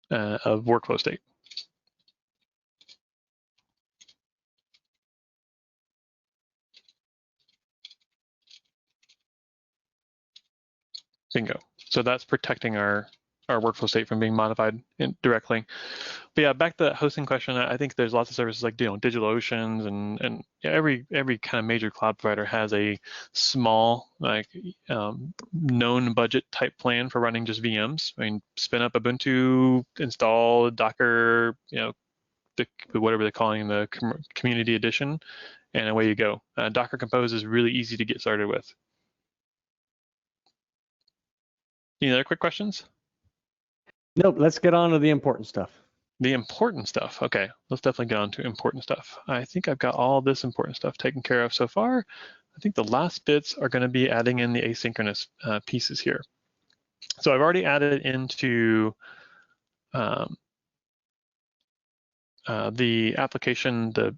of workflow state. Bingo. So that's protecting our workflow state from being modified directly. But yeah, back to that hosting question, I think there's lots of services like DigitalOcean and every kind of major cloud provider has a small known budget type plan for running just VMs. I mean, spin up Ubuntu, install Docker, whatever they're calling the community edition, and away you go. Docker Compose is really easy to get started with. Any other quick questions? Nope, let's get on to the important stuff. The important stuff. Okay, let's definitely get on to important stuff. I think I've got all this important stuff taken care of so far. I think the last bits are going to be adding in the asynchronous pieces here. So I've already added into the application the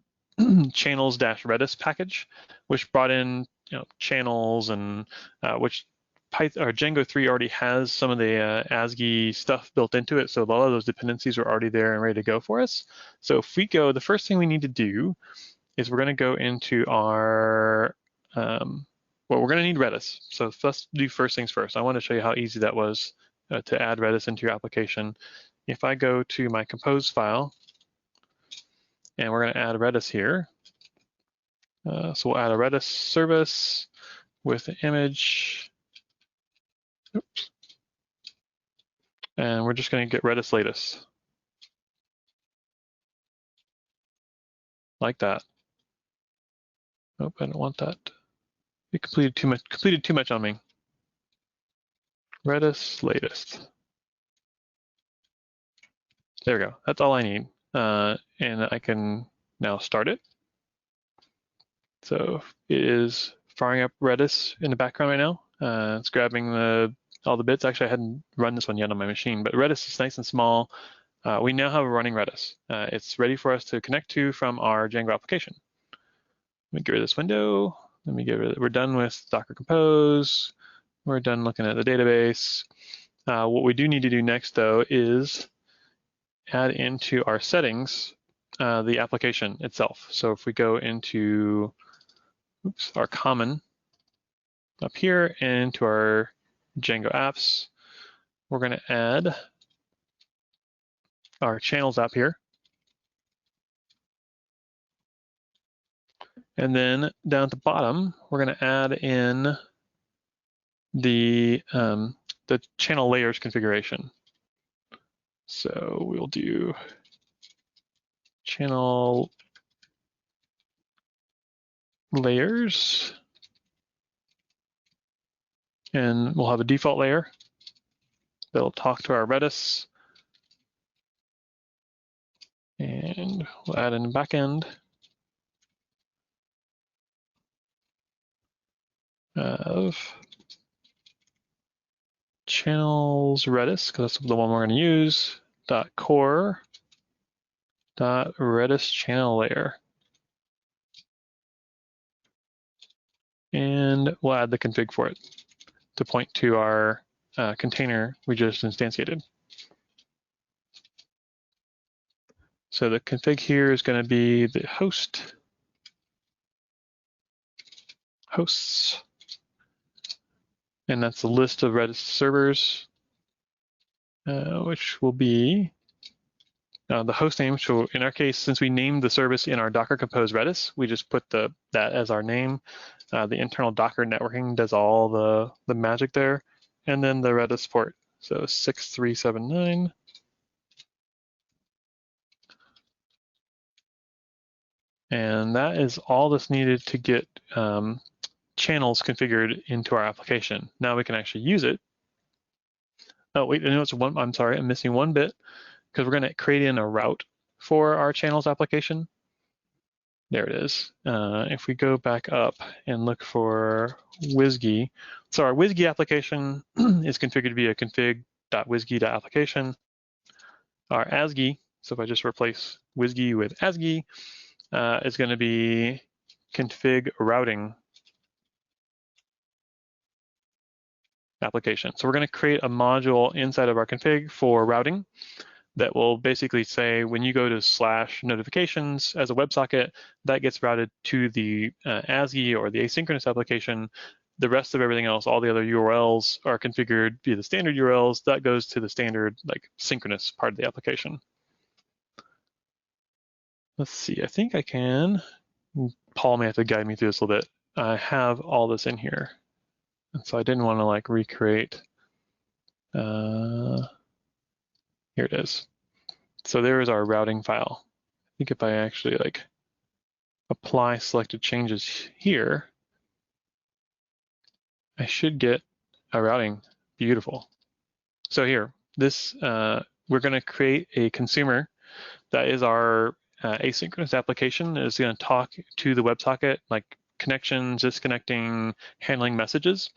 channels-redis package, which brought in channels and which Django 3 already has some of the ASGI stuff built into it, so a lot of those dependencies are already there and ready to go for us. So if we go, the first thing we need to do is we're going to go into our, we're going to need Redis. So let's do first things first. I want to show you how easy that was to add Redis into your application. If I go to my compose file, and we're going to add Redis here. So we'll add a Redis service with an image. Oops. And we're just going to get Redis latest. Like that. Nope, I don't want that. It completed too much on me. Redis latest. There we go. That's all I need. And I can now start it. So it is firing up Redis in the background right now. It's grabbing all the bits. Actually, I hadn't run this one yet on my machine, but Redis is nice and small. We now have a running Redis. It's ready for us to connect to from our Django application. Let me get rid of this window. Let me get rid of it. We're done with Docker Compose. We're done looking at the database. What we do need to do next, though, is add into our settings the application itself. So if we go into our common up here and to our Django apps, we're going to add our channels app here. And then down at the bottom, we're going to add in the channel layers configuration. So we'll do channel layers, and we'll have a default layer that'll talk to our Redis, and we'll add in backend of channels Redis, because that's the one we're going to use, .core .redis channel layer. And we'll add the config for it to point to our container we just instantiated. So the config here is going to be the hosts, and that's the list of Redis servers, which will be the host name. So in our case, since we named the service in our Docker Compose Redis, we just put that as our name. The internal Docker networking does all the magic there, and then the Redis port. So 6379. And that is all that's needed to get channels configured into our application. Now we can actually use it. Oh, wait, I'm sorry, I'm missing one bit, because we're going to create in a route for our channels application. There it is. If we go back up and look for WSGI, so our WSGI application is configured to be a config.wsgi.application. Our ASGI, so if I just replace WSGI with ASGI, is going to be config routing application. So we're going to create a module inside of our config for routing that will basically say when you go to /notifications as a WebSocket, that gets routed to the ASGI or the asynchronous application. The rest of everything else, all the other URLs are configured via the standard URLs. That goes to the standard synchronous part of the application. Let's see, I think I can. Paul may have to guide me through this a little bit. I have all this in here. And so I didn't want to recreate. Here it is. So there is our routing file. I think if I actually apply selected changes here, I should get a routing. Beautiful. So here, this we're going to create a consumer that is our asynchronous application. Is going to talk to the WebSocket, like connections, disconnecting, handling messages.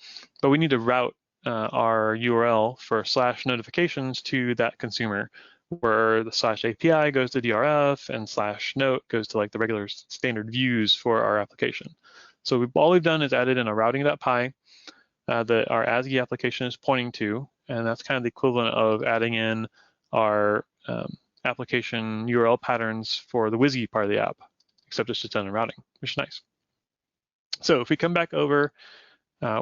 But we need to route our URL for /notifications to that consumer, where the /API goes to DRF and /note goes to the regular standard views for our application. So all we've done is added in a routing.py that our ASGI application is pointing to, and that's kind of the equivalent of adding in our application URL patterns for the WSGI part of the app, except it's just done in routing, which is nice. So if we come back over,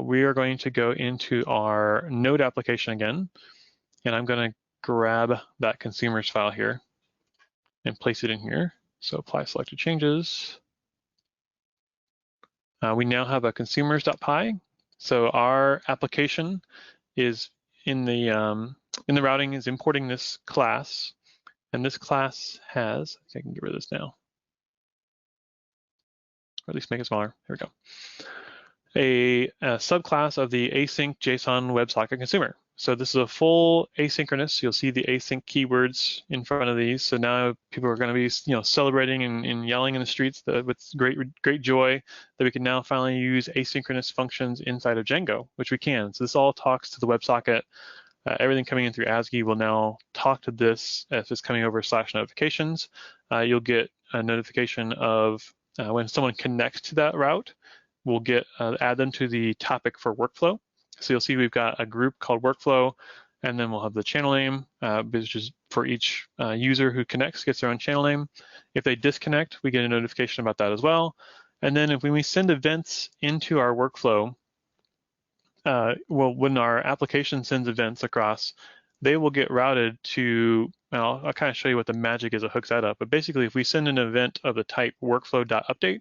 we are going to go into our Node application again, and I'm going to grab that consumers file here and place it in here. So apply selected changes. We now have a consumers.py. So our application is in the routing is importing this class, and this class has, I can get rid of this now, or at least make it smaller. Here we go. a subclass of the async JSON WebSocket consumer. So this is a full asynchronous. You'll see the async keywords in front of these. So now people are going to be, celebrating and yelling in the streets with great joy that we can now finally use asynchronous functions inside of Django, which we can. So this all talks to the WebSocket. Everything coming in through ASGI will now talk to this if it's coming over /notifications. You'll get a notification of when someone connects to that route. We'll add them to the topic for workflow. So you'll see we've got a group called workflow, and then we'll have the channel name, which is for each user who connects gets their own channel name. If they disconnect, we get a notification about that as well. And then when we send events into our workflow, when our application sends events across, they will get routed to, I'll kind of show you what the magic is that hooks that up. But basically, if we send an event of the type workflow.update,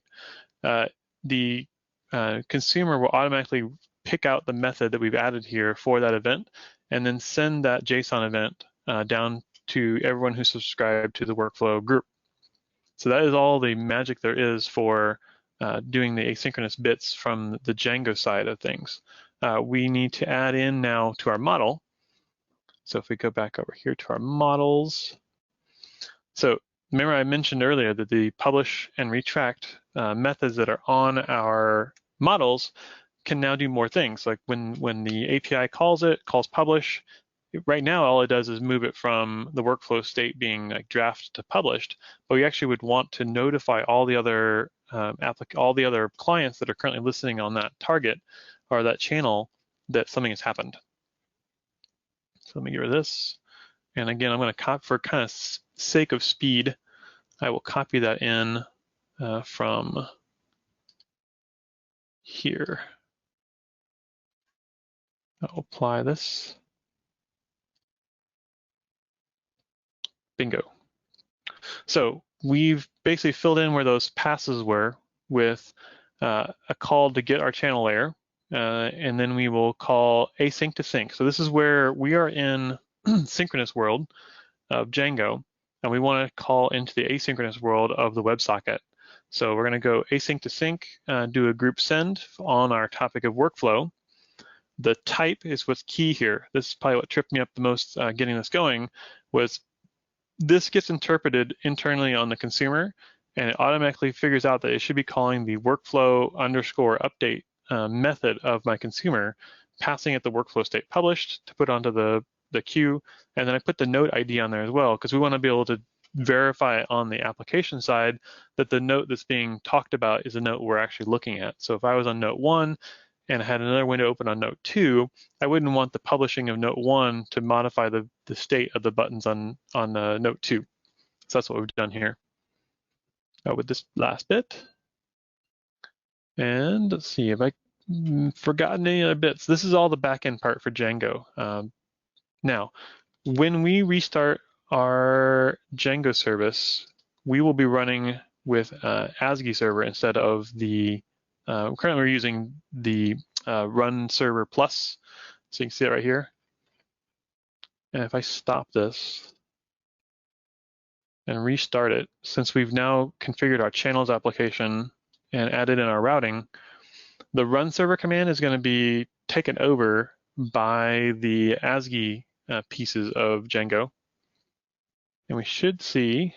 the consumer will automatically pick out the method that we've added here for that event, and then send that JSON event down to everyone who subscribed to the workflow group. So that is all the magic there is for doing the asynchronous bits from the Django side of things. We need to add in now to our model. So if we go back over here to our models. So remember I mentioned earlier that the publish and retract methods that are on our models can now do more things. Like when the API calls publish, right now all it does is move it from the workflow state being like draft to published, but we actually would want to notify all the other clients that are currently listening on that target or that channel that something has happened. So let me get rid of this. And again, I'm going to copy for kind of sake of speed. I will copy that in from here. I'll apply this. Bingo. So we've basically filled in where those passes were with a call to get our channel layer, and then we will call async to sync. So this is where we are in synchronous world of Django, and we want to call into the asynchronous world of the WebSocket. So we're going to go async to sync, do a group send on our topic of workflow. The type is what's key here. This is probably what tripped me up the most getting this going, was this gets interpreted internally on the consumer, and it automatically figures out that it should be calling the workflow underscore update method of my consumer, passing it the workflow state published to put onto the queue. And then I put the note ID on there as well, because we want to be able to verify on the application side that the note that's being talked about is a note we're actually looking at. So if I was on note 1 and I had another window open on note 2, I wouldn't want the publishing of note 1 to modify the state of the buttons on note 2. So that's what we've done here with this last bit. And let's see, have I forgotten any other bits? This is all the backend part for Django. Now, when we restart our Django service, we will be running with ASGI server instead of the, currently we're using the run server plus. So you can see it right here. And if I stop this and restart it, since we've now configured our channels application and added in our routing, the run server command is going to be taken over by the ASGI pieces of Django. And we should see,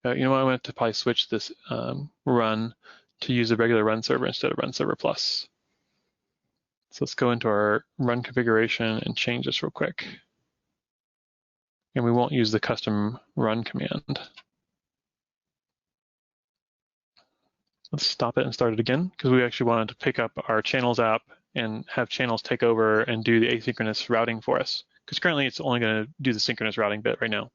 you know what, I'm going to probably switch this run to use a regular run server instead of run server plus. So let's go into our run configuration and change this real quick. And we won't use the custom run command. Let's stop it and start it again, because we actually wanted to pick up our channels app and have channels take over and do the asynchronous routing for us, because currently it's only going to do the synchronous routing bit right now.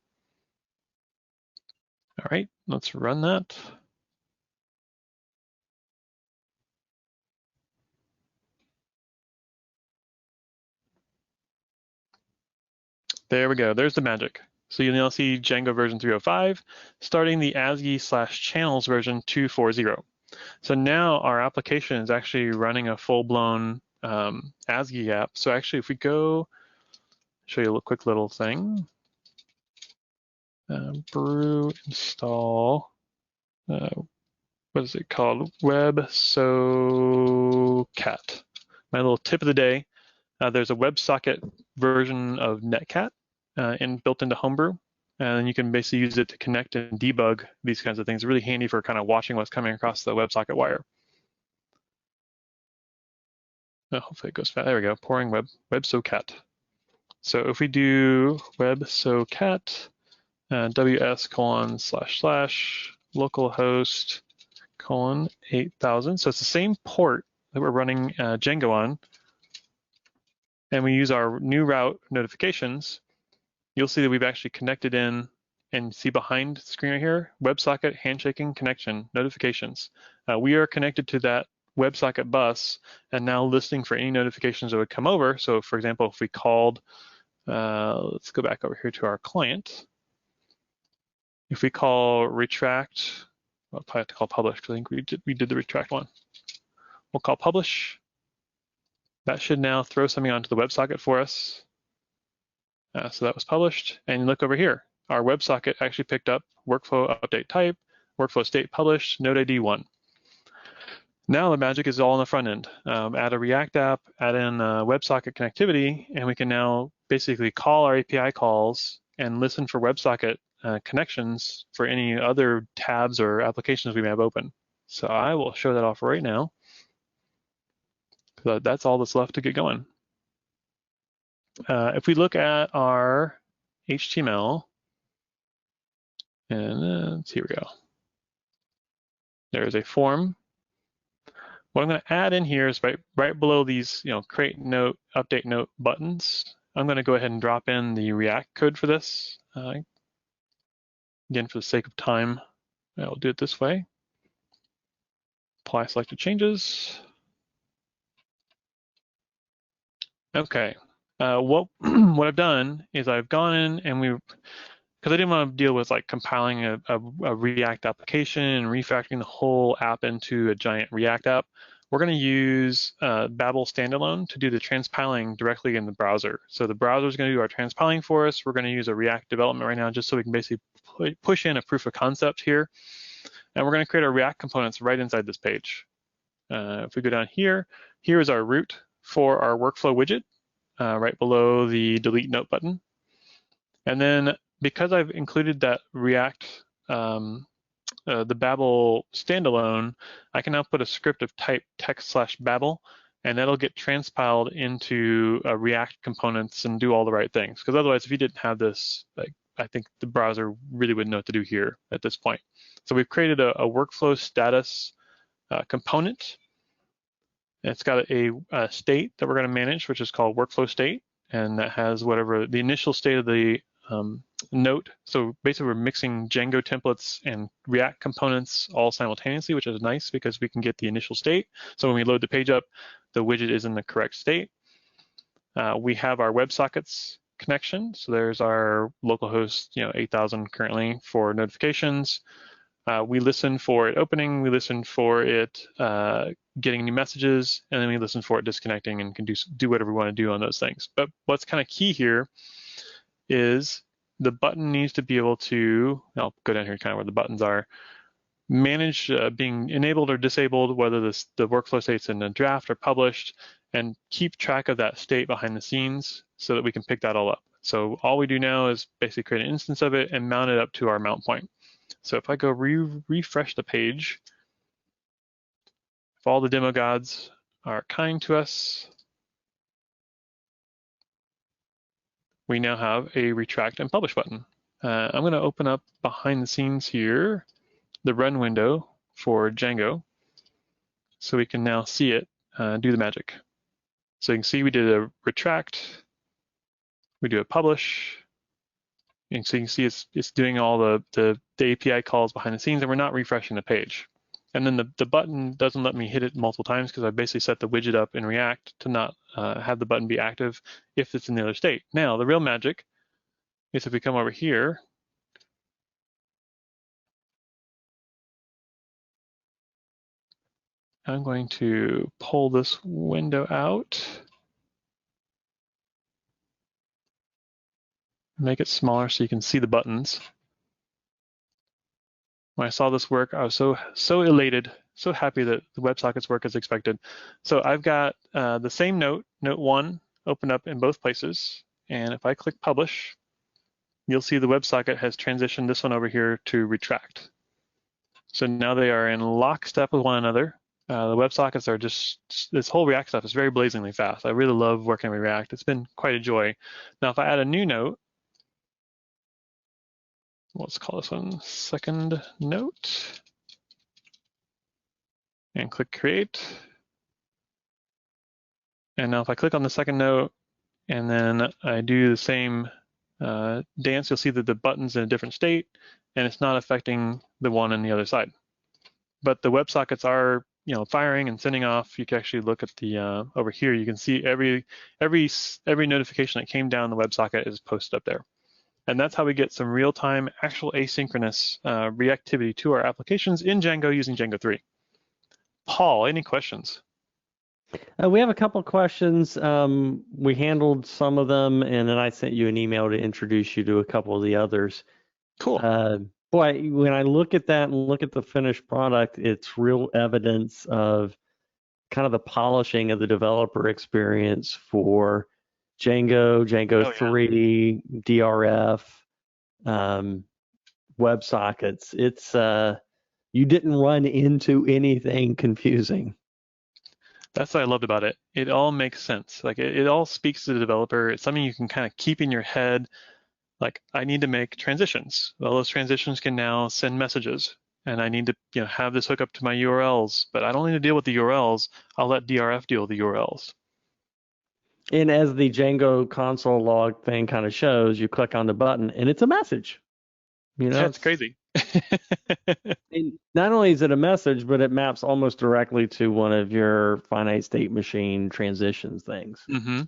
All right, let's run that. There we go, there's the magic. So you'll now see Django version 3.05, starting the ASGI/channels version 2.4.0. So now our application is actually running a full-blown ASGI app. So actually, if we go, show you a quick little thing. Brew install what is it called? WebSocket. My little tip of the day. There's a WebSocket version of Netcat built into Homebrew. And you can basically use it to connect and debug these kinds of things. Really handy for kind of watching what's coming across the WebSocket wire. Oh, hopefully it goes fast. There we go. Pouring WebSocket. So if we do WebSocket ws://localhost:8000. So it's the same port that we're running Django on. And we use our new route notifications. You'll see that we've actually connected in, and see behind the screen right here, WebSocket handshaking connection notifications. We are connected to that WebSocket bus and now listening for any notifications that would come over. So for example, if we called, let's go back over here to our client. If we call retract, I'll probably have to call publish because I think we did the retract one. We'll call publish. That should now throw something onto the WebSocket for us. So that was published. And look over here. Our WebSocket actually picked up workflow update type, workflow state published, node ID 1. Now the magic is all on the front end. Add a React app, add in WebSocket connectivity, and we can now basically call our API calls and listen for WebSocket connections for any other tabs or applications we may have open. So I will show that off right now. So that's all that's left to get going. If we look at our HTML, and here we go. There is a form. What I'm going to add in here is right below these, create note, update note buttons. I'm going to go ahead and drop in the React code for this. Again, for the sake of time, I'll do it this way. Apply selected changes. Okay. What I've done is I've gone in and because I didn't want to deal with like compiling a React application and refactoring the whole app into a giant React app. We're going to use Babel standalone to do the transpiling directly in the browser. So the browser is going to do our transpiling for us. We're going to use a React development right now just so we can basically push in a proof of concept here. And we're going to create our React components right inside this page. If we go down here, here is our root for our workflow widget right below the delete note button. And then because I've included that React, the Babel standalone, I can now put a script of type text/Babel, and that'll get transpiled into React components and do all the right things. Because otherwise, if you didn't have this, I think the browser really wouldn't know what to do here at this point. So we've created a workflow status component. It's got a state that we're going to manage, which is called workflow state, and that has whatever the initial state of the note. So basically we're mixing Django templates and React components all simultaneously, which is nice because we can get the initial state. So when we load the page up, the widget is in the correct state. We have our WebSockets connection. So there's our localhost, 8000 currently for notifications. We listen for it opening, we listen for it getting new messages, and then we listen for it disconnecting and can do whatever we want to do on those things. But what's kind of key here is the button needs to be able to, I'll go down here kind of where the buttons are, manage being enabled or disabled, whether the workflow state's in a draft or published, and keep track of that state behind the scenes so that we can pick that all up. So all we do now is basically create an instance of it and mount it up to our mount point. So if I go refresh the page, if all the demo gods are kind to us, we now have a retract and publish button. I'm going to open up behind the scenes here, the run window for Django, so we can now see it do the magic. So you can see we did a retract, we do a publish, and so you can see it's doing all the API calls behind the scenes, and we're not refreshing the page. And then the button doesn't let me hit it multiple times because I basically set the widget up in React to not have the button be active if it's in the other state. Now, the real magic is if we come over here, I'm going to pull this window out, make it smaller so you can see the buttons. When I saw this work, I was so elated, so happy that the WebSockets work as expected. So I've got the same note 1, open up in both places. And if I click publish, you'll see the WebSocket has transitioned this one over here to retract. So now they are in lockstep with one another. The WebSockets are this whole React stuff is very blazingly fast. I really love working with React. It's been quite a joy. Now, if I add a new note, let's call this one second note, and click create. And now if I click on the second note and then I do the same dance, you'll see that the button's in a different state and it's not affecting the one on the other side. But the WebSockets are, firing and sending off. You can actually look at the over here. You can see every notification that came down the WebSocket is posted up there. And that's how we get some real-time, actual asynchronous reactivity to our applications in Django using Django 3. Paul, any questions? We have a couple of questions. We handled some of them, and then I sent you an email to introduce you to a couple of the others. Cool. Boy, when I look at that and look at the finished product, it's real evidence of kind of the polishing of the developer experience for Django, Django 3, DRF, WebSockets. It's you didn't run into anything confusing. That's what I loved about it. It all makes sense. Like it all speaks to the developer. It's something you can kind of keep in your head. Like I need to make transitions. Well, those transitions can now send messages, and I need to have this hook up to my URLs. But I don't need to deal with the URLs. I'll let DRF deal with the URLs. And as the Django console log thing kind of shows, you click on the button and it's a message. It's crazy. And not only is it a message, but it maps almost directly to one of your finite state machine transitions things. Mm-hmm.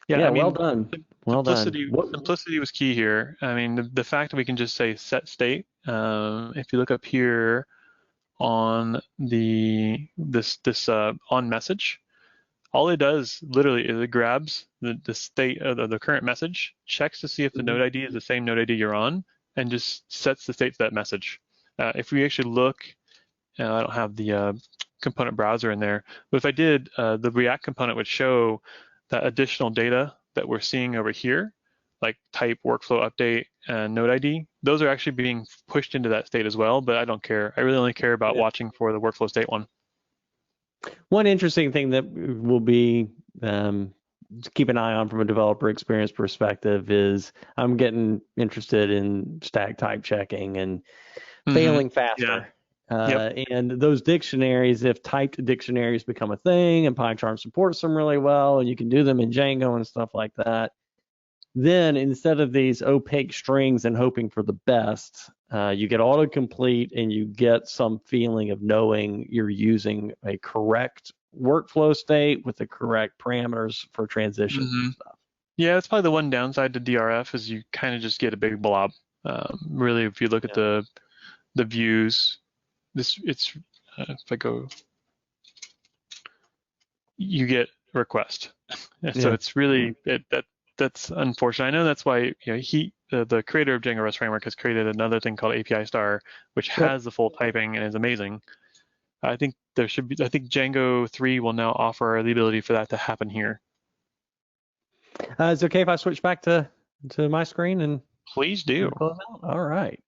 Yeah, I mean, well done. Well done. Simplicity was key here. I mean, the fact that we can just say set state. If you look up here on this on message, all it does literally is it grabs the state of the current message, checks to see if the node ID is the same node ID you're on, and just sets the state to that message. If we actually look, I don't have the component browser in there, but if I did, the React component would show that additional data that we're seeing over here, like type, workflow update, and node ID. Those are actually being pushed into that state as well, but I don't care. I really only care about watching for the workflow state one. One interesting thing that will be to keep an eye on from a developer experience perspective is I'm getting interested in stack type checking and failing faster. And those dictionaries, if typed dictionaries become a thing and PyCharm supports them really well and you can do them in Django and stuff like that, then instead of these opaque strings and hoping for the best, you get autocomplete and you get some feeling of knowing you're using a correct workflow state with the correct parameters for transitions and stuff. Yeah, that's probably the one downside to DRF is you kind of just get a big blob. Really, if you look at the views, if I go, you get request. So it's really that's unfortunate. I know that's why the creator of Django REST Framework has created another thing called API Star, which has the full typing and is amazing. I think Django 3 will now offer the ability for that to happen here. Is it okay if I switch back to my screen and please do. All right.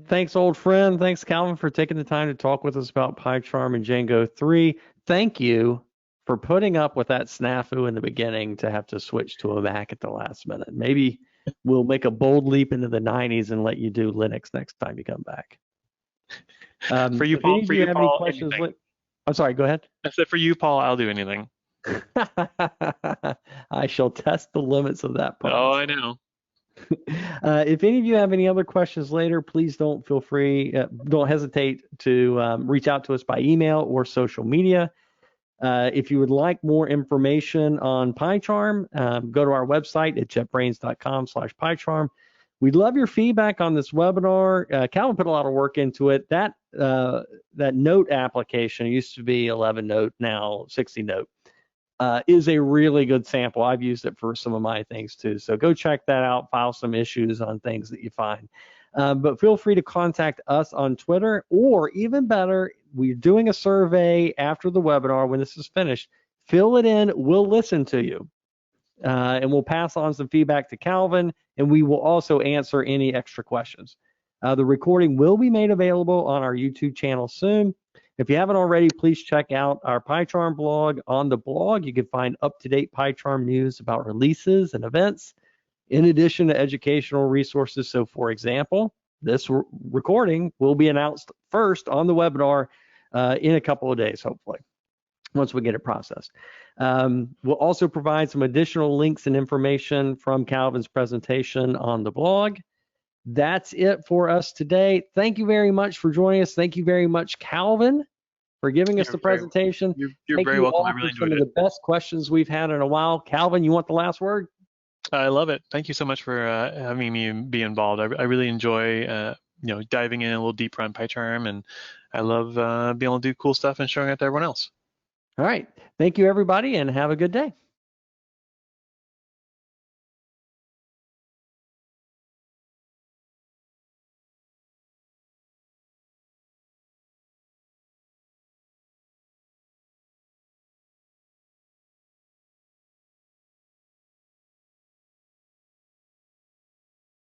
Thanks, old friend. Thanks, Calvin, for taking the time to talk with us about PyCharm and Django 3. Thank you for putting up with that snafu in the beginning to have to switch to a Mac at the last minute. Maybe we'll make a bold leap into the 90s and let you do Linux next time you come back. For you, Paul, I'm sorry, go ahead. I said for you, Paul, I'll do anything. I shall test the limits of that promise. Oh, I know. If any of you have any other questions later, please don't hesitate to reach out to us by email or social media. If you would like more information on PyCharm, go to our website at jetbrains.com/PyCharm. We'd love your feedback on this webinar. Calvin put a lot of work into it. That note application used to be 11 note, now 60 note. is a really good sample. I've used it for some of my things too. So go check that out, file some issues on things that you find. But feel free to contact us on Twitter, or even better, we're doing a survey after the webinar when this is finished. Fill it in, we'll listen to you. And we'll pass on some feedback to Calvin, and we will also answer any extra questions. The recording will be made available on our YouTube channel soon. If you haven't already, please check out our PyCharm blog. On the blog, you can find up-to-date PyCharm news about releases and events, in addition to educational resources. So, for example, this recording will be announced first on the webinar in a couple of days, hopefully, once we get it processed. We'll also provide some additional links and information from Calvin's presentation on the blog. That's it for us today. Thank you very much for joining us. Thank you very much, Calvin, for giving us the presentation. You're very welcome. I really enjoyed it. Some of the best questions we've had in a while. Calvin, you want the last word? I love it. Thank you so much for having me be involved. I really enjoy diving in a little deeper on PyCharm, and I love being able to do cool stuff and showing it to everyone else. All right. Thank you, everybody, and have a good day.